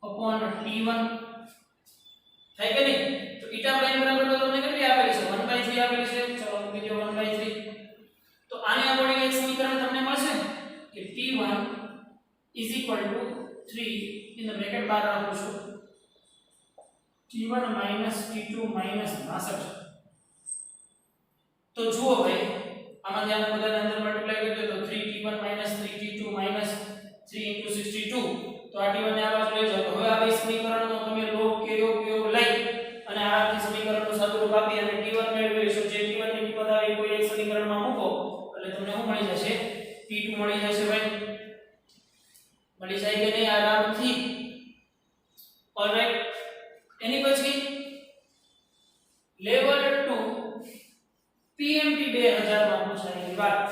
upon t1 થાય કે નહીં તો eta prime બરાબર તો તમને કેટલી આપેલી છે 1/3 આપેલી છે ચલો મૂકી દો 1/3 તો આને અકોર્ડિંગ એક સમીકરણ તમને મળશે કે t1 is equal to 3 in the bracket બહાર રાખું છું t1 minus t2 minus 62 તો જુઓ ભાઈ આમાં ધ્યાન બધાને અંદર મલ્ટીપ્લાય કરી દો તો 3t1 3t2 3 * 62 તો આ t1 ને આ બાજુ લઈ જાઓ હવે આ બે સમીકરણનો તમે લોગ કેયો લઈ અને આરામથી સમીકરણનું સાદુરૂપ આપી અને t1 મેળવી લેશો જે t1 ની કિંમત આવે કોઈ એક સમીકરણમાં મૂકો એટલે તમને શું મળી જશે t2 મળી જશે ભાઈ મળી જાય કે નહીં આરામથી ઓલરાઈટ એની પછી લેવલ 2 પીએમટી 2000 માં પૂછાયેલી વાત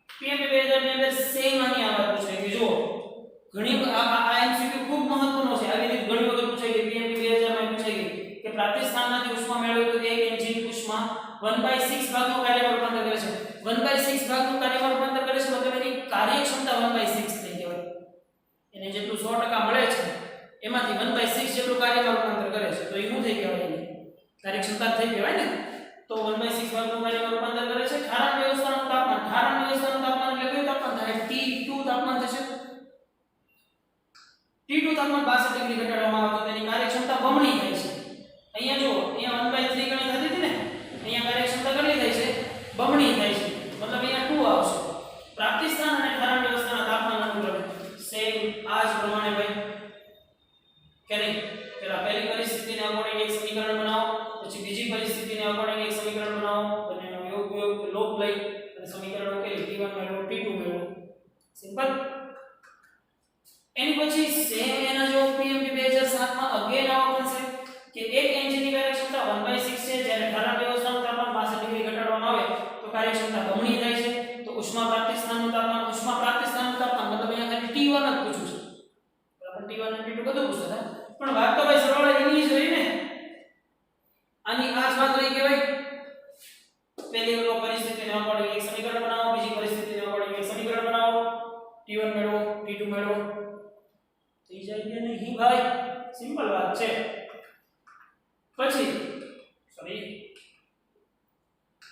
પીએમટી 2000 ની અંદર સેમ આની આ વાત પૂછાય કે જો ઘણી આ એમસીક્યુ ખૂબ મહત્વનો છે આવી રીતે ઘણી વખત પૂછાય કે પીએમટી 2000 માં પૂછાય કે પ્રાપ્તિ સ્થાનમાંથી ઉષ્મા મેળવી તો એક એન્જિન ઉષ્મા 1/6 ભાગનું કાર્યમાં રૂપાંતર કરે છે 1/6 ભાગનું કાર્યમાં રૂપાંતર કરે છે મતલબ એની કાર્યક્ષમતા 1/6 થઈ કહેવાય એને જેટલું 100% મળે છે એમાંથી 1/6 જેટલું કાર્યમાં રૂપાંતર કરે છે તો એ શું થઈ કહેવાય એની કાર્યક્ષમતા થઈ કહેવાય ને તો 1/6 ભાગનું કાર્યમાં રૂપાંતર કરે છે ઠારણ વ્યવસ્થાનું તાપમાન એટલે કયું તાપમાન થાય T2 તાપમાન થશે T2 તાપમાન 62 ડિગ્રી ઘટાડવામાં આવે તો તેની કાર્યક્ષમતા બમણી થાય છે અહીંયા જો અહીંયા 1/3 ગણી થતી હતી ને અહીંયા કાર્યક્ષમતા કેટલી થાય છે બમણી થાય છે મતલબ અહીંયા 2 આવશે પ્રાપ્તિ સ્થાન અને ઠારણ વ્યવસ્થાના તાપમાન અનુક્રમે સેમ આ જ પ્રમાણે ભાઈ કે નહીં પેલા પહેલી પરિસ્થિતિને અકોર્ડિંગ એક સમીકરણ બનાવો પછી બીજી પરિસ્થિતિને અકોર્ડિંગ એક સમીકરણ બનાવો બંનેનો યોગ લોપ લઈ અને સમીકરણ ઉકેલી T1 મેળવો T2 મેળવો સિમ્પલ એની પછી સેમ એના જો પીએમટી 2007 માં અગેન આવો કોન્સેપ્ટ કે એક એન્જિનની કાર્યક્ષમતા 1/6 છે જ્યારે ઠારણ વ્યવસ્થાનું તાપમાન 62 ડિગ્રી ઘટાડવામાં આવે તો કાર્યક્ષમતા બમણી થાય છે તો ઉષ્મા પ્રાપ્તિ સ્થાનનું તાપમાન મતલબ અહીંયા ખાલી T1 જ પૂછું છે બરાબર T1 અને T2 બધું પૂછતા પણ વાત તો ભાઈ સરળ એની જ રહી ને આની આ જ વાત રહી કે ભાઈ પહેલી પરિસ્થિતિને અકોર્ડિંગ એક સમીકરણ બનાવો બીજી પરિસ્થિતિને અકોર્ડિંગ એક સમીકરણ બનાવો T1 મેળવો T2 મેળવો થઈ જાય કે નહીં ભાઈ સિમ્પલ વાત છે પછી સોરી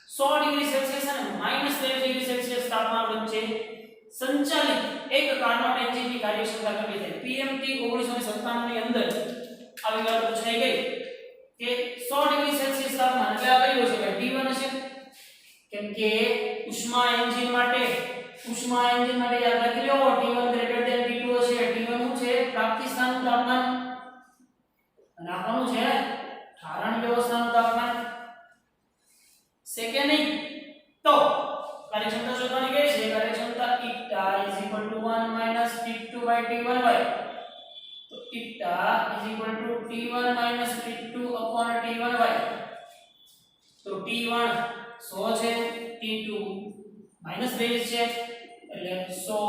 100 ડિગ્રી સેલ્સિયસ અને -23 ડિગ્રી સેલ્સિયસ તાપમાન વચ્ચે સંચાલિત એક કાર્નોટ એન્જિનની કાર્યક્ષમતા કેટલી થાય પીએમટી 1997 ની અંદર આવી વાત પૂછાઈ ગઈ કે 100 ડિગ્રી સેલ્સિયસ તાપમાન એટલે આ કયું છે ભાઈ T1 હશે કેમ કે ઉષ્મા એન્જિન માટે યાદ રાખી લો T1 T2 હશે T1 શું છે પ્રાપ્તિ સ્થાનનું તાપમાન અને આ કોનું છે ઠારણ વ્યવસ્થાનું તાપમાન સેકન્ડ નહીં તો કાર્યક્ષમતા શોધવાની કઈ છે કાર્યક્ષમતા η = 1 - T2/T1y તો η = T1 - T2/T1y તો T1 100 છે T2 -23 છે એટલે 100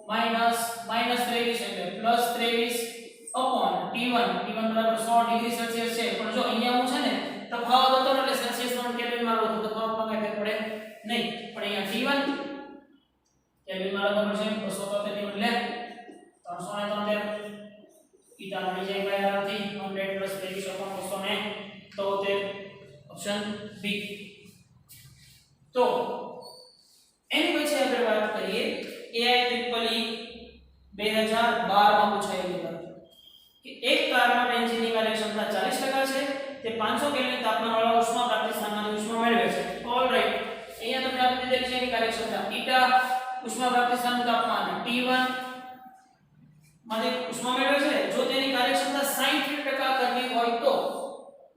-23 એટલે +23 T1 બરાબર 100 ડિગ્રી સેલ્સિયસ છે પણ જો અહીંયા હું છે ને તફાવત હતો એટલે સેલ્સિયસ માં કેલ્વિન માં લખું તો તફાવતમાં કઈ ફેર પડે નહીં પણ અહીંયા T1 કેલ્વિન માં લખવાનું છે 273 ની બદલે 373 ઈટા મળી જાય ભાઈ આરામથી 100 + 23/273 ઓપ્શન બી તો એની પછી આપણે વાત કરીએ AIEEE 2012 માં પૂછાયેલી વાત કે એક કાર્નોટ એન્જિનની કાર્યક્ષમતા 40% છે તે 500 કેલ્વિન તાપમાનવાળા ઉષ્મા પ્રાપ્તિ સ્થાનમાંથી ઉષ્મા મેળવે છે ઓલરાઈટ અહીંયા તમને આપી દીધેલી છે એની કાર્યક્ષમતા ઈટા ઉષ્મા પ્રાપ્તિ સ્થાનનું તાપમાન T1 માંથી ઉષ્મા મેળવે છે જો તેની કાર્યક્ષમતા 60% કરવી હોય તો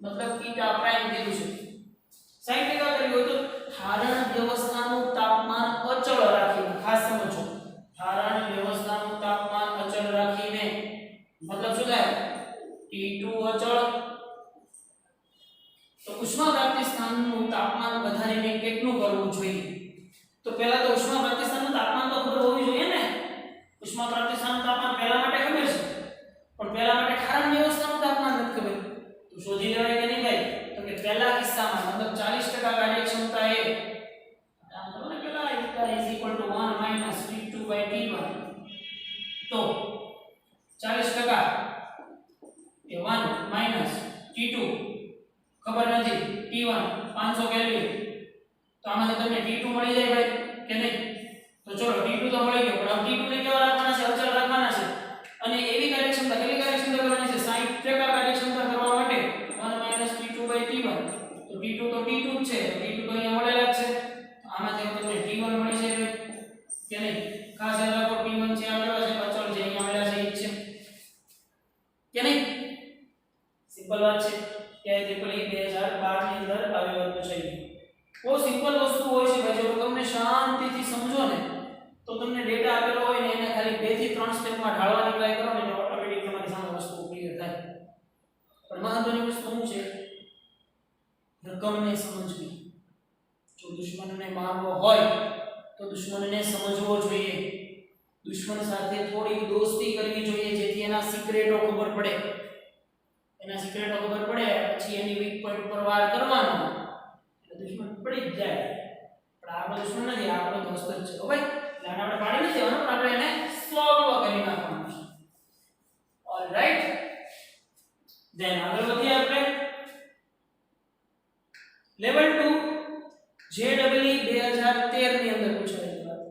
મતલબ ઈટા પ્રાઇમ કીધું છે 60% કરવી હોય તો ઠારણ વ્યવસ્થાનું તાપમાન અચળ રાખીને ખાસ સમજો ઠારણ વ્યવસ્થાનું તાપમાન અચળ રાખીને મતલબ શું થાય T2 અચળ તો ઉષ્મા પ્રાપ્તિ સ્થાનનું તાપમાન વધારીને કેટલું કરવું જોઈએ તો પહેલા તો ઉષ્મા પ્રાપ્તિ સ્થાનનું તાપમાન તો ખબર હોવી જોઈએ ને ઉષ્મા પ્રાપ્તિ સ્થાનનું તાપમાન પહેલા માટે ખબર છે પણ પહેલા માટે ઠારણ વ્યવસ્થાનું તાપમાન નથી ખબર તો શોધી લેવાય કે નહીં ભાઈ તો કે પહેલા કિસ્સામાં મતલબ 40% કાર્યક્ષમતા એ આમ કરો ને પહેલા = 1 - T2/T1 તો 40% એ 1 - T2 ખબર નથી T1 500 કેલ્વિન તો આમાંથી તમને T2 મળી જાય ભાઈ કે નહીં તો ચલો T2 તો મળી ગયો પણ હવે T2 ને કેવા રાખવાના છે અચળ રાખવાના છે અને એવી કાર્યક્ષમતા કેટલી કાર્યક્ષમતા કરવાની છે 60% કાર્યક્ષમતા કરવા માટે 1 - T2/T1 તો T2 તો T2 જ છે T2 તો અહીંયા મળેલા જ છે આમાંથી તમને T1 મળી જાય કે નહીં ખાસ યાદ રાખો T1 છે આ કેવા છે અચળ છે અહીંયા મળ્યા છે ઈ છે કે નહીં સિમ્પલ વાત છે કે AIEEE 2012 ની અંદર આવી વાત પૂછાઈ બહુ સિમ્પલ વસ્તુ હોય છે ભાઈ જો તમે શાંતિથી સમજો ને તો તમને ડેટા આપેલો હોય ને એને ખાલી 2 થી 3 સ્ટેપમાં ઢાળવાની ટ્રાય કરો ને તો ઓટોમેટિક તમારી સામે વસ્તુ ક્લિયર થાય પણ મહત્વની વસ્તુ શું છે રકમને સમજવી જો દુશ્મનને મારવો હોય તો દુશ્મનને સમજવો જોઈએ દુશ્મન સાથે થોડી દોસ્તી કરવી જોઈએ જેથી એના સિક્રેટો ખબર પડે પછી એની વીક પોઈન્ટ પર વાર કરવાનો એટલે દુશ્મન પડી જ જાય પણ આપણો દુશ્મન નથી આપણો દોસ્ત જ છે હો ભાઈ એટલે આને આપણે પાડી નથી દેવાનો પણ આપણે એને સોલ્વ કરી નાખવાનું છે ઓલરાઈટ ધેન આગળ વધીએ આપણે લેવલ 2 JEE 2013 ની અંદર પૂછાયેલી વાત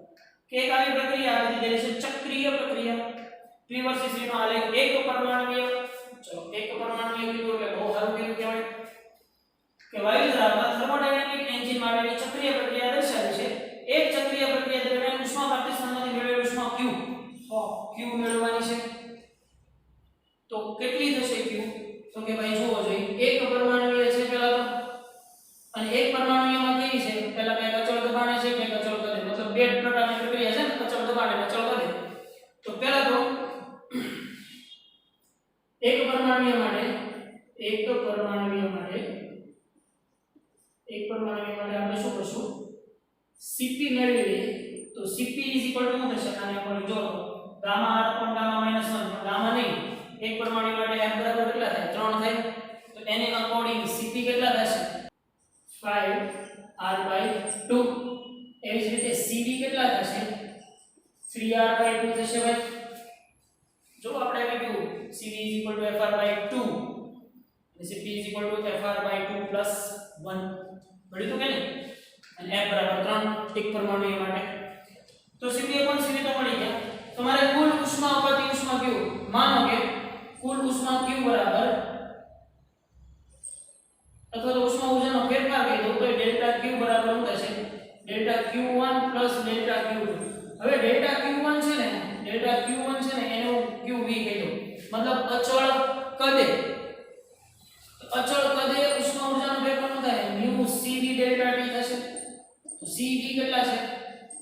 કે એક આવી પ્રક્રિયા આપી દીધેલી છે ચક્રીય પ્રક્રિયા P વર્સિસ V નો આલેખ એક પરમાણુય ચલો એક પરમાણુય કીધું એટલે બહુ સારું કીધું કહેવાય કે વાયુ ધરાવતા થર્મોડાયનેમિક એન્જિન માટેની ચક્રીય પ્રક્રિયા દર્શાવી છે એક ચક્રીય પ્રક્રિયા દરમિયાન ઉષ્મા પ્રાપ્તિ સ્થાનમાંથી મેળવેલ ઉષ્મા Q મેળવવાની છે તો કેટલી થશે Q તો કે ભાઈ જોવો જોઈએ એક પરમાણુય છે પહેલા તો અને એક પરમાણુમાં કેવી છે પહેલા બે અચળ દબાણે છે કે અચળ કરે મતલબ બે પ્રકારની પ્રક્રિયા છે ને અચળ દબાણે અચળ કરે તો પહેલા તો એક પરમાણુ માટે આપણે શું કરશું Cp મેળવી લઈએ તો Cp શું થશે આને આપણે જો ગામા r પણ ગામા -1 પણ ગામા નહીં એક પરમાણુ માટે m બરાબર કેટલા થાય 3 થાય તો એની અકોર્ડિંગ Cp કેટલા થશે 5r/2 એવી જ રીતે Cv કેટલા થશે 3r/2 થશે ભાઈ જો આપણે આવી ગયું Cv fr/2 અને Cp fr/2 + 1 મળ્યું તો કે નહીં અને m બરાબર 3 એક પરમાણુ માટે તો Cv તો મળી ગયા તમારે કુલ ઉષ્મા અપાતી ઉષ્મા Q માનો કે કુલ ઉષ્મા Q બરાબર અથવા તો ઉષ્મા ઊર્જાનો ફેરફાર કરી દો તો ડેલ્ટા Q બરાબર શું થશે ડેલ્ટા Q1 + ડેલ્ટા Q2 હવે ડેલ્ટા Q1 છે ને એને હું QV કહી દઉં મતલબ અચળ કદે ઉષ્મા ઊર્જાનો ફેરફાર શું થાય μ CV ડેલ્ટા T થશે તો CV કેટલા છે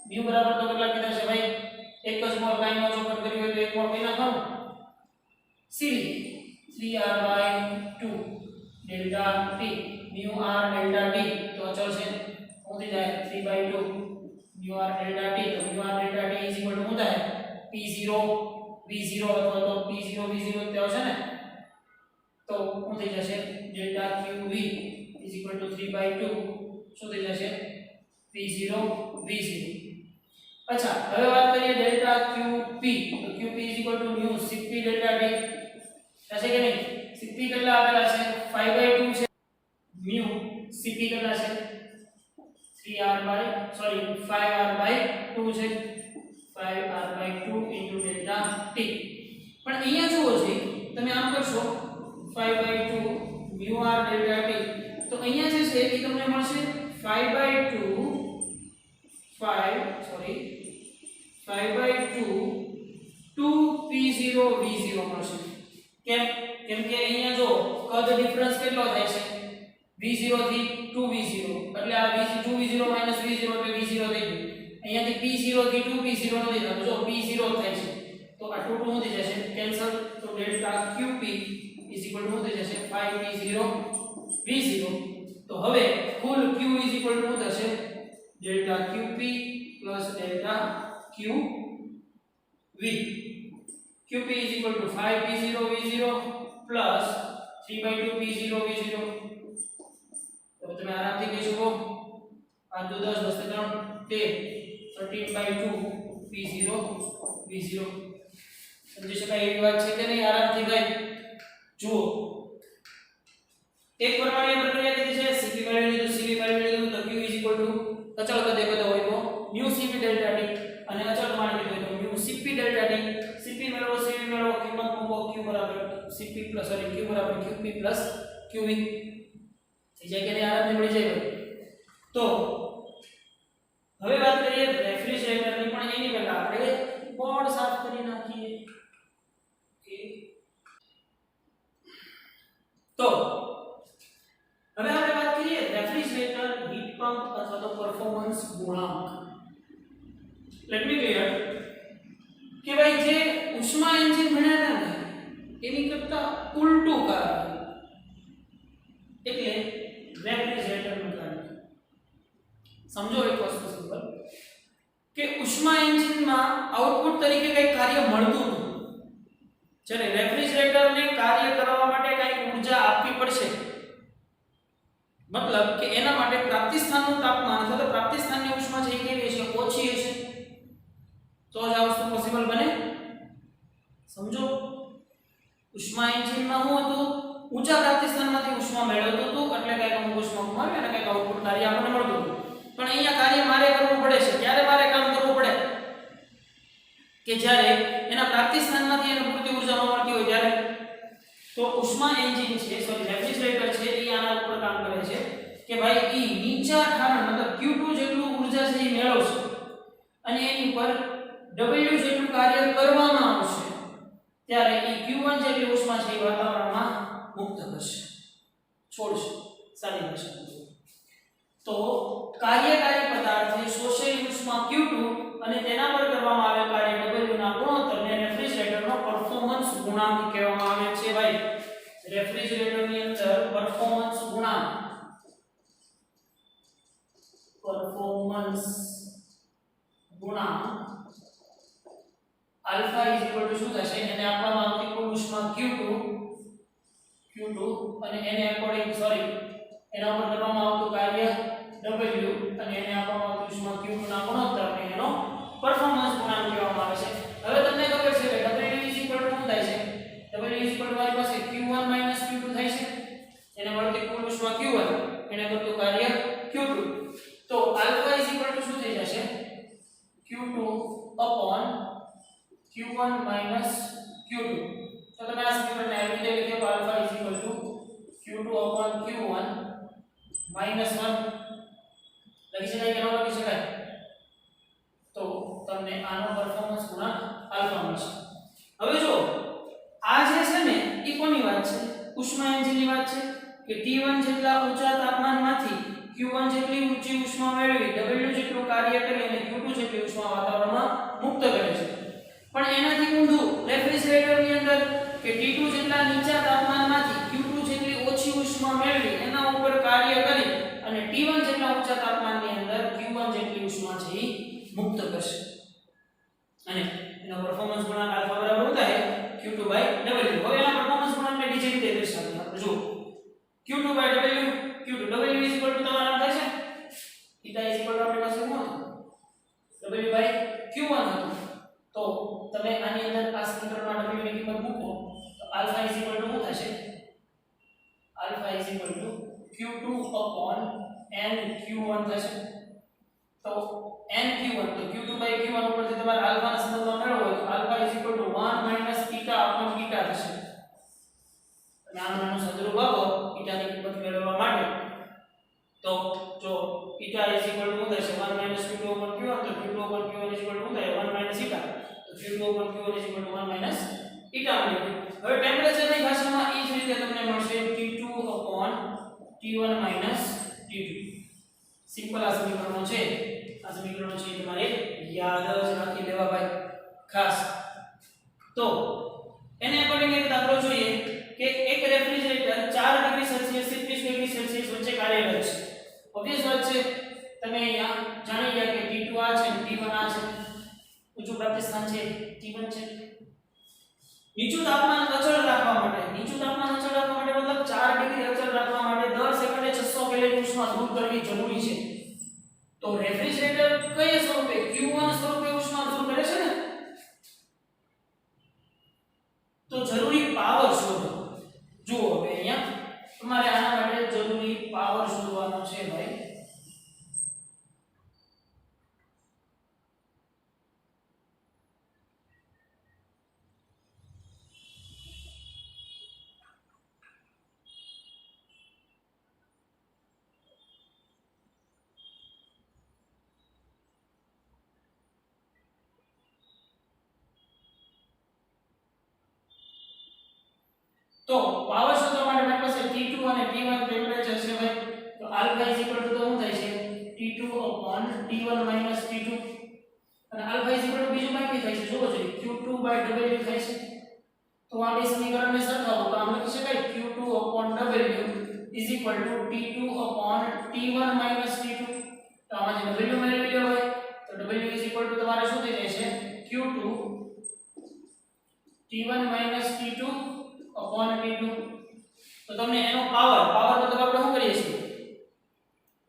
μ બરાબર તો કેટલા કીધા છે ભાઈ એક જ મોલ કાઈનો ચોકટ કર્યો હોય તો એક મોલ કઈ નાખવાનું CV 3r/2 delta T μ r delta T તો અચળ છે શું થઈ જાય 3/2 μ r ડેલ્ટા T તો μ r ડેલ્ટા T શું થાય P0 V0 અથવા તો P0 V0 તે આવશે ને તો શું થઈ જશે ડેલ્ટા QV 3/2 શું થઈ જશે P0 V0 અચ્છા હવે વાત કરીએ ડેલ્ટા QP તો QP μ Cp ડેલ્ટા T થશે કે નહીં Cp કેટલા આપેલા છે 5/2 છે μ Cp કેટલા છે 5r/2 છે 5r/2 * ડેલ્ટા T પણ અહીંયા જુઓ છે તમે આમ કરશો 5/2 μ r ડેલ્ટા T તો અહીંયા જે છે એ તમને મળશે 5/2 2p0 v0 મળશે કેમ કે અહીંયા જો કદ ડિફરન્સ કેટલો થાય છે v0 થી 2v0 એટલે આ 2v0 - v0 એટલે v0 થઈ ગયું અહીંયાથી p0 થી 2p0 નથી થતું જો p0 થાય છે તો આ 2 શું થઈ જશે કેન્સલ તો ડેલ્ટા qp શું થઈ જશે 5p0 v0 તો હવે કુલ q શું થશે delta qp + delta qv qp 5p0 v0 + 3/2p0 v0 તો તમે આરામથી કહી શકો 5 * 10 + 3 13/2 p0 v0 સમજી શકાય એવી વાત છે કે નહીં આરામથી ભાઈ જુઓ એક પરમાણુ પ્રક્રિયા કીધી છે Cp મેળવી લીધું Cv મેળવી લીધું તો Q અચળ કદે હોય તો μ Cp ડેલ્ટા T અને અચળ માની લીધું તો μ Cp ડેલ્ટા T Cp મેળવો Cv મેળવો કિંમત મૂકો Q બરાબર Cp + Q બરાબર Qp + Qv થઈ જાય કે નહીં આરામથી મળી જાય તો હવે વાત કરીએ રેફ્રિજરેટરની પણ એની પહેલા આપણે બોર્ડ સાફ કરી નાખીએ ઓકે તો હવે આપણે વાત કરીએ રેફ્રિજરેટર હીટ પંપ અથવા તો પરફોર્મન્સ ગુણાંક લેટ મી ક્લિયર કે ભાઈ જે ઉષ્મા એન્જિન ભણ્યા હતા ને એની કરતા ઉલટું કાર્ય સમજો એક વસ્તુ સિમ્પલ કે ઉષ્મા એન્જિનમાં આઉટપુટ તરીકે કંઈક કાર્ય મળતું હતું જ્યારે રેફ્રિજરેટરને કાર્ય કરવા માટે કંઈક ઊર્જા આપવી પડશે मतलब કે એના માટે પ્રાપ્તિ સ્થાનનું તાપમાન અથવા તો પ્રાપ્તિ સ્થાનની ઉષ્મા છે કેવી હશે ઓછી હશે તો જ આ વસ્તુ પોસિબલ બને સમજો ઉષ્મા એન્જિનમાં શું હતું ઊંચા પ્રાપ્તિ સ્થાનમાંથી ઉષ્મા મેળવતું હતું એટલે કંઈક અમુક ઉષ્મા ગુમાવી અને કંઈક આઉટપુટ કાર્ય આપણને મળતું હતું પણ અહીંયા કાર્ય મારે કરવું પડે છે ક્યારે મારે કામ કરવું પડે કે જ્યારે એના પ્રાપ્તિ સ્થાનમાંથી એને પૂરતી ઊર્જા ન મળતી હોય ત્યારે તો ઉષ્મા એન્જિન છે સોરી રેફ્રિજરેટર છે એ આના ઉપર કામ કરે છે કે ભાઈ ઈ નીચા ઠારણ મતલબ Q2 જેટલું ઊર્જા છે એ મેળવશે અને એની ઉપર W જેટલું કાર્ય કરવામાં આવશે ત્યારે ઈ Q1 જેટલી ઉષ્મા છે એ વાતાવરણમાં મુક્ત કરશે છોડશે સારી ભાષામાં તો કાર્યકારી પદાર્થે શોષેલી ઉષ્મા Q2 અને તેના પર કરવામાં આવેલ કાર્ય W ના ગુણોત્તરને રેફ્રિજરેટરનો પરફોર્મન્સ ગુણાંક કહેવામાં આવે છે ભાઈ રેફ્રિજરેટરની અંદર પરફોર્મન્સ ગુણાંક આલ્ફા શું થશે એને આપવામાં આવતી કુલ ઉષ્મા Q2 અને એને અકોર્ડિંગ સોરી એના ઉપર કરવામાં આવતું કાર્ય W અને એને આપવામાં આવતું ઉષ્મા Q2 ના ગુણોત્તરને એનો પરફોર્મન્સ ગુણાંક કહેવામાં આવે છે હવે તમને ખબર છે કે W શું થાય છે W મારી પાસે Q1 Q2 થાય છે એને મળતી કુલ ઉષ્મા Q1 એને કરતું કાર્ય Q2 તો આલ્ફા શું થઈ જશે Q2 Q1 Q2 તો તમે આ સમીકરણને આવી રીતે લખો તો આલ્ફા Q2 Q1 1 લખી શકાય કે ન લખી શકાય તો તમને આનો પરફોર્મન્સ ગુણાંક આલ્ફા મળશે હવે જો આ જે છે ને એ કોની વાત છે ઉષ્મા એન્જિનની વાત છે કે T1 જેટલા ઊંચા તાપમાનમાંથી Q1 જેટલી ઊંચી ઉષ્મા મેળવી W જેટલું કાર્ય કરી અને Q2 જેટલી ઉષ્મા વાતાવરણમાં મુક્ત કરે છે પણ એનાથી ઊંધું રેફ્રિજરેટરની અંદર કે T2 જેટલા નીચા તાપમાનમાંથી Q2 જેટલી ઓછી ઉષ્મા મેળવી એના ઉપર કાર્ય કરી અને T1 જેટલા ઊંચા તાપમાનની અંદર Q1 જેટલી ઉષ્મા છે એ મુક્ત કરશે અને એનો પરફોર્મન્સ ગુણાંક આલ્ફા બરાબર હોતા હે Q2/W હવે એના પરફોર્મન્સ ગુણાંકને બીજી રીતે દર્શાવીએ આપણે જો Q2/W Q2 W તમારા નામ થાય છે θ આપણી પાસે શું હતું W/Q1 હતું તો તમે આની અંદર આ સમીકરણમાં W ની કિંમત મૂકો તો આલ્ફા શું થશે આલ્ફા Q2/nQ1 થશે તો nQ1 તો Q2/Q1 ઉપરથી તમારે આલ્ફાના સંદર્ભમાં મેળવવો હોય તો આલ્ફા 1 θ/θ થશે અને આનો સદરૂપ આપો θ ની કિંમત મેળવવા માટે તો જો θ થશે 1 Q2/Q1 તો Q2/Q1 1 θ તો Q2/Q1 1 θ હવે ટેમ્પરેચરની ભાષામાં એ જ રીતે તમને મળશે T2/T1 T2 સિમ્પલ આ સમીકરણો છે તમારે યાદ જ રાખી લેવા ભાઈ ખાસ તો એને અકોર્ડિંગ એક દાખલો જોઈએ કે એક રેફ્રિજરેટર 4 ડિગ્રી સેલ્સિયસ થી 30 ડિગ્રી સેલ્સિયસ વચ્ચે કાર્યરત છે ઓબ્વિયસ વાત છે તમે અહીંયા જાણી ગયા કે T2 આ છે T1 આ છે ઊંચું પ્રાપ્તિ સ્થાન છે T1 છે નીચું તાપમાન અચળ રાખવા માટે મતલબ 4 ડિગ્રી અચળ રાખવા માટે દર સેકન્ડે 600 કેલરી ઉષ્મા દૂર કરવી જરૂરી છે તો રેફ્રિજરેટર કયા સ્વરૂપે Q1 સ્વરૂપે ઉષ્મા દૂર કરે છે ને તો જરૂરી પાવર શોધો જુઓ હવે અહીંયા તમારે આના માટે જરૂરી પાવર શોધવાનો છે ભાઈ તો પાવર શોધવા માટે મારી પાસે T2 અને T1 ટેમ્પરેચર છે ભાઈ તો આલ્ફા તો શું થાય છે T2/T1 T2 અને આલ્ફા બીજું કઈ થાય છે જોવો જોઈએ Q2/W થાય છે તો આ બે સમીકરણને સરખાવો તો આમ લખી શકાય Q2/W T2/T1 T2 તો આમાંથી w મેળવી લો ભાઈ તો w તમારે શું થઈ જશે q2 t1 - t2 t2 તો તમને એનો પાવર મતલબ આપણે શું કરીએ છીએ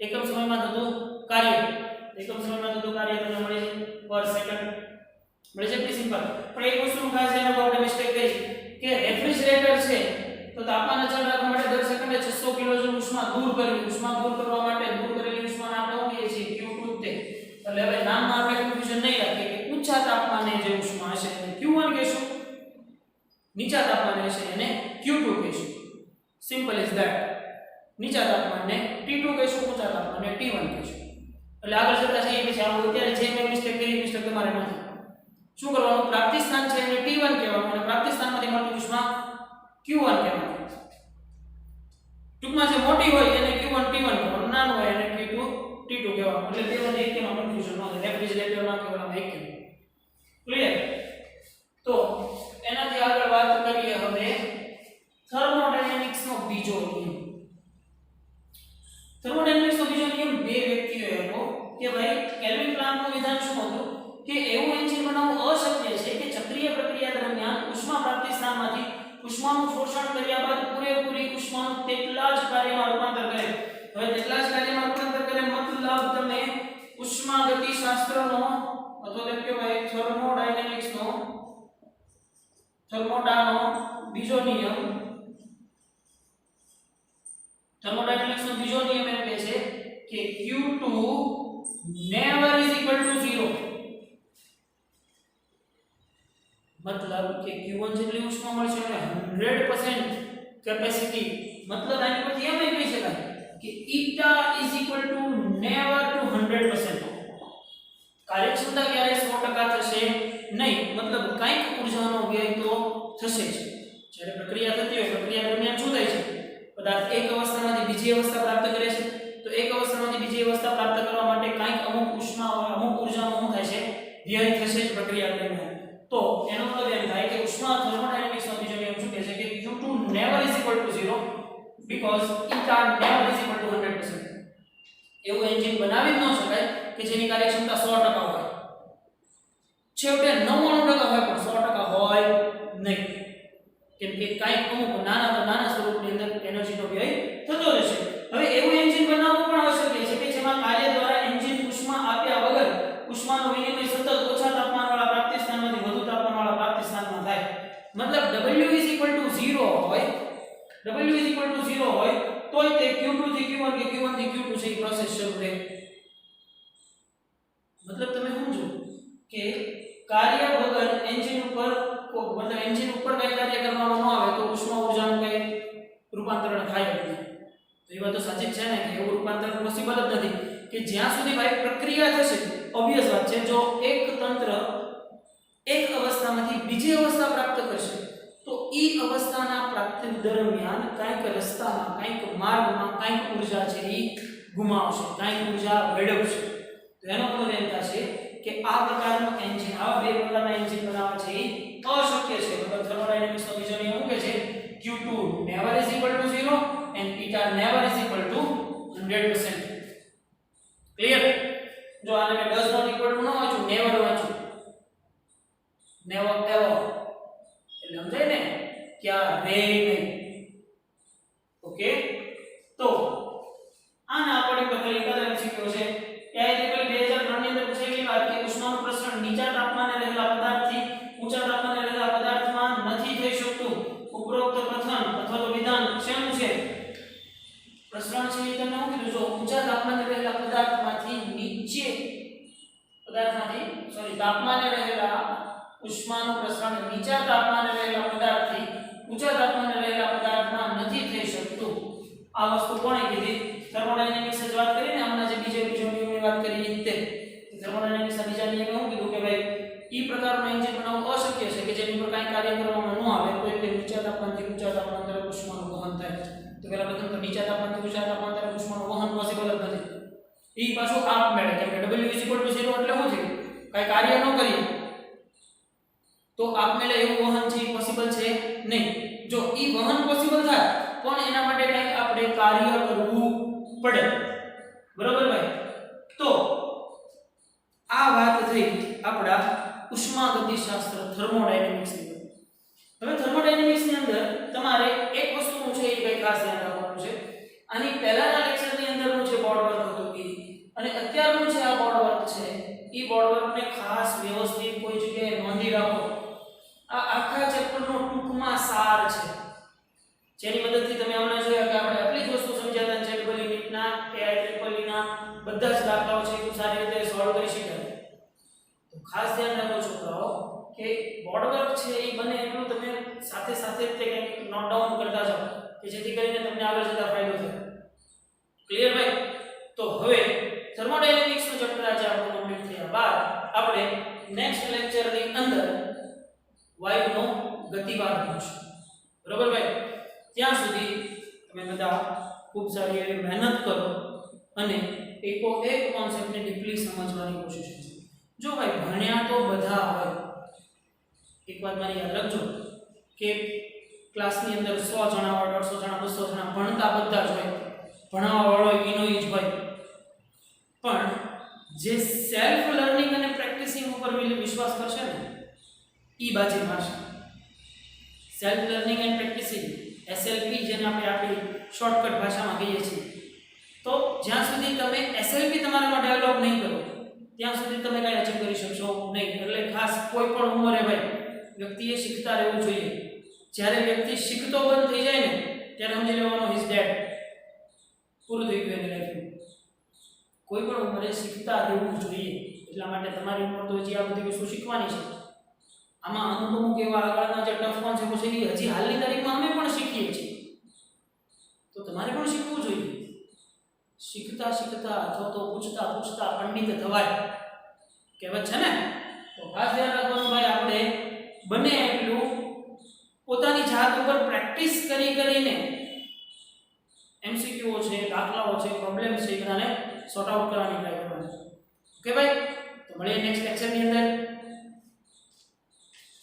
એકમ સમયમાં થતું કાર્ય તમને મળે છે પર સેકન્ડ મળે છે કે સિમ્પલ પણ એક વસ્તુ ખાસ ધ્યાન રાખો આપણે મિસ્ટેક કરી કે રેફ્રિજરેટર છે તો તાપમાન અચળ રાખવા માટે દર સેકન્ડે 600 કિલોજૂલ ઉષ્મા દૂર કરવા માટે દૂર કરેલી ઉષ્માને આપણે શું કહીએ છીએ Q2 તે એટલે હવે નામમાં આપણે કન્ફ્યુઝન નહીં રાખીએ કે ઊંચા તાપમાને જે ઉષ્મા હશે એને Q1 કહીશું નીચા તાપમાને હશે એને Q2 કહીશું સિમ્પલ ઇઝ ધેટ નીચા તાપમાને T2 કહીશું ઊંચા તાપમાને T1 કહીશું એટલે આગળ જતા છે એ પછી આવું અત્યારે જે મેં મિસ્ટેક કરી મિસ્ટેક તમારે નથી શું કરવાનું પ્રાપ્તિ સ્થાન છે એને T1 કહેવાનું અને પ્રાપ્તિ સ્થાનમાંથી મળતી ઉષ્મા Q1 કહેવાનું ટૂંકમાં જે મોટી હોય એને Q1 T1 કહેવાનું નાનું હોય એને Q2 T2 કહેવાનું એટલે તેમાં એક કેમાં કન્ફ્યુઝન ન થાય રેફ્રિજરેટરમાં કહેવામાં એક કેમ ક્લિયર તો એનાથી આગળ વાત કરીએ હવે થર્મોડાયનેમિક્સનો બીજો નિયમ થર્મોડાયનેમિક્સનો બીજો નિયમ બે વ્યક્તિઓએ આપ્યો કે ભાઈ કેલ્વિન પ્લાન્કનું વિધાન શું હતું કે એવું એન્જિન બનાવવું અશક્ય છે કે ચક્રીય પ્રક્રિયા દરમિયાન ઉષ્મા પ્રાપ્તિ સ્થાનમાંથી ઉષ્માનું શોષણ કર્યા બાદ પૂરેપૂરી ઉષ્માનું તેટલા જ કાર્યમાં રૂપાંતર કરે હવે તેટલા જ કાર્યમાં રૂપાંતર કરે મતલબ તમે ઉષ્માગતિશાસ્ત્રનો અથવા તો કહેવાય થર્મોડાનો બીજો નિયમ થર્મોડાયનેમિક્સનો બીજો નિયમ એમ કહે છે કે Q2 never is equal to 0 मतलब કે Q1 જેટલી ઉષ્મા મળશે અને 100% કેપેસિટી મતલબ આની પરથી એમ કહી શકાય કે eta is equal to never to 100% કાર્યક્ષમતા ક્યારે 100% થશે નહીં મતલબ કંઈક ઊર્જાનો વ્યય તો થશે જ જ્યારે પ્રક્રિયા થતી હોય પ્રક્રિયા દરમિયાન શું થાય છે પદાર્થ એક અવસ્થામાંથી બીજી અવસ્થા પ્રાપ્ત કરે છે તો એક અવસ્થામાંથી બીજી અવસ્થા પ્રાપ્ત કરવા માટે કંઈક અમુક ઉષ્મા અમુક ઊર્જાનો શું થાય છે વ્યય થશે જ પ્રક્રિયા દરમિયાન તો એનો મતલબ એમ થાય કે ઉષ્મા થર્મોડાયનેમિક્સનો બીજો નિયમ શું કહે છે કે Q2 never is equal to 0 because eta never is equal to 100% એવું એન્જિન બનાવી જ ન શકાય કે જેની કાર્યક્ષમતા 100% હોય છેવટે 99% હોય પણ 100% હોય નહીં કેમ કે કાંઈક અમુક નાના સ્વરૂપની અંદર એનર્જીનો વ્યય થતો રહેશે હવે એવું એન્જિન બનાવવું પણ આવશ્યક છે કે જેમાં કાર્ય દ્વારા એન્જિન ઉષ્મા આપ્યા વગર ઉષ્માનો વિનિમય સતત ઓછા તાપમાનવાળા પ્રાપ્તિ સ્થાનમાંથી વધુ તાપમાનવાળા પ્રાપ્તિ સ્થાનમાં થાય મતલબ W 0 હોય તોય તે Q2 થી Q1 કે Q1 થી Q2 છે એ પ્રોસેસ શરૂ રહે મતલબ તમે સમજો કે કાર્ય વગર એન્જિન ઉપર કઈ કાર્ય કરવામાં ન આવે તો ઉષ્મા ઊર્જાનું કઈ રૂપાંતરણ થાય જ નહીં તો એ વાત તો સાચી જ છે ને કે એવું રૂપાંતરણ પોસિબલ જ નથી કે જ્યાં સુધી ભાઈ પ્રક્રિયા થશે ઓબ્વિયસ વાત છે જો એક તંત્ર એક અવસ્થામાંથી બીજી અવસ્થા પ્રાપ્ત કરશે તો ઈ અવસ્થાના પ્રાપ્તિ દરમિયાન કંઈક રસ્તામાં કંઈક માર્ગમાં કંઈક ઊર્જા છે એ ગુમાવશે કંઈક ઊર્જા વેડફશે તો એનો મતલબ એમ થશે કે આ પ્રકારનું એન્જિન આવા બે પ્રકારના એન્જિન બનાવવા છે એ અશક્ય છે મતલબ થર્મોડાયનેમિક્સનો બીજો નિયમ શું કહે છે Q2 never is equal to 0 and eta never is equal to 100% clear જો આને મેં does not equal to ન વાંચું never વાંચું never ever એટલે સમજાય ને ક્યારે નહીં ઓકે તો આના આપણે પકડી કદમ શીખ્યો છે ત્યારે તે 2003 ની અંદર પૂછેલી વાત કે ઉષ્માનું પ્રસરણ નીચા તાપમાને રહેલા પદાર્થથી ઊંચા તાપમાને રહેલા પદાર્થમાં નથી થઈ શકતું ઉપરોક્ત કથન અથવા તો વિધાન શેનું છે પ્રસરણ છે એ તમને હું કીધું જો ઊંચા તાપમાને રહેલા તાપમાને રહેલા ઉષ્માનું પ્રસરણ નીચા તાપમાને રહેલા પદાર્થથી ઊંચા તાપમાને રહેલા પદાર્થમાં નથી થઈ શકતું આ વસ્તુ કોણે કીધી થર્મોડાયનેમિક્સ જ વાત કરીને હમણાં જે બીજો નિયમની વાત કરી તે થર્મોડાયનેમિક્સના બીજા નિયમે શું કીધું કે ભાઈ ઈ પ્રકારનું એન્જિન બનાવવું અશક્ય છે કે જેની પર કાંઈ કાર્ય કરવામાં ન આવે તો તે નીચા તાપમાનથી ઊંચા તાપમાન તરફ ઉષ્માનું વહન થાય તો પહેલા પ્રથમ તો નીચા તાપમાનથી ઊંચા તાપમાન તરફ ઉષ્માનું વહન પોસિબલ જ નથી ઈ પાછું આપમેળે કેમ કે W = 0 એટલે શું છે કાંઈ કાર્ય ન કરીએ તો આપમેળે એવું વહન છે પોસિબલ છે નહીં જો ઈ વહન પોસિબલ થાય પણ એના માટે કંઈક આપણે કાર્ય કરવું પડે બરોબર ભાઈ તો આપણા ઉષ્માગતિશાસ્ત્ર થર્મોડાયનેમિક્સ ની. હવે થર્મોડાયનેમિક્સ ની અંદર તમારે એક વસ્તુનું છે એ ભાઈ ખાસ ધ્યાન રાખવાનું છે. આની પહેલાના લેક્ચરની અંદરનું જે બોર્ડ વર્ક હતું એ અને અત્યારનું જે આ બોર્ડ વર્ક છે એ બોર્ડ વર્કને ખાસ વ્યવસ્થિત કોઈ જગ્યાએ નોંધી રાખો. આ આખા ચેપ્ટરનો ટૂંકમાં સાર છે, જેની મદદથી તમે હમણાં જોયા કે આપણે આટલી જ વસ્તુ સમજ્યા હતા. જેડબલ યુનિટના AI ટ્રિપલ ના બધા જ દાખલાઓ છે એ સારી રીતે સોલ્વ કરી શકાય. તો ખાસ ધ્યાન રાખો છોકરાઓ કે બોર્ડ વર્ક છે એ બને એટલું તમે સાથે સાથે તે કંઈક નોટ ડાઉન કરતા જાઓ કે જેથી કરીને તમને આગળ જતા ફાયદો થાય. ક્લિયર ભાઈ? તો હવે થર્મોડાયનેમિક્સ નું ચેપ્ટર આજે આપણું કમ્પ્લીટ થયા બાદ આપણે નેક્સ્ટ લેક્ચરની અંદર વાયુનો ગતિવાદ ભણીશું. બરોબર ભાઈ? ત્યાં સુધી તમે બધા ખૂબ સારી એવી મહેનત કરો અને એકો એક કોન્સેપ્ટને ડીપલી સમજવાની કોશિશ કરો. જો ભાઈ ભણ્યા તો બધા હોય. એક વાત મારી યાદ રાખજો કે ક્લાસની અંદર 100 જણા હોય, 150 જણા, 200 જણા ભણતા બધા જ હોય, ભણાવવા વાળો એનો જ હોય. પણ જે સેલ્ફ લર્નિંગ અને પ્રેક્ટિસિંગ ઉપર વિશ્વાસ કરશે ને ઈ બાજી મારશે. Self learning and practising SLP જેને આપણે આપણી શોર્ટકટ ભાષામાં કહીએ છીએ. તો જ્યાં સુધી તમે SLP તમારામાં ડેવલપ નહીં કરો ત્યાં સુધી તમે કઈ અચીવ કરી શકશો નહીં. એટલે ખાસ કોઈ પણ ઉંમરે ભાઈ વ્યક્તિએ શીખતા રહેવું જોઈએ. જ્યારે વ્યક્તિ શીખતો બંધ થઈ જાય ને ત્યારે સમજી લેવાનું ઇઝ ડેડ, પૂરું થઈ ગયું એની લાઈફમાં. કોઈ પણ ઉંમરે શીખતા રહેવું જોઈએ. એટલા માટે તમારી ઉંમર તો હજી આ બધી વસ્તુ શીખવાની છે. આમાં અમુક એવા આગળના જે ટફ કોન્સેપ્ટ છે એ હજી હાલની તારીખમાં અમે પણ શીખીએ છીએ. તો તમારે પણ શીખવું જોઈએ. શીખતા શીખતા અથવા તો પૂછતા પૂછતા પંડિત થવાય કહેવત છે ને. તો ખાસ ધ્યાન રાખવાનું ભાઈ, આપણે બને એટલું પોતાની જાત ઉપર પ્રેક્ટિસ કરીને MCQ છે, દાખલાઓ છે, પ્રોબ્લેમ્સ છે, બધાને સોર્ટ આઉટ કરવાની ટ્રાય કરવાની. ઓકે ભાઈ? તો મળીએ નેક્સ્ટ લેક્ચરની અંદર.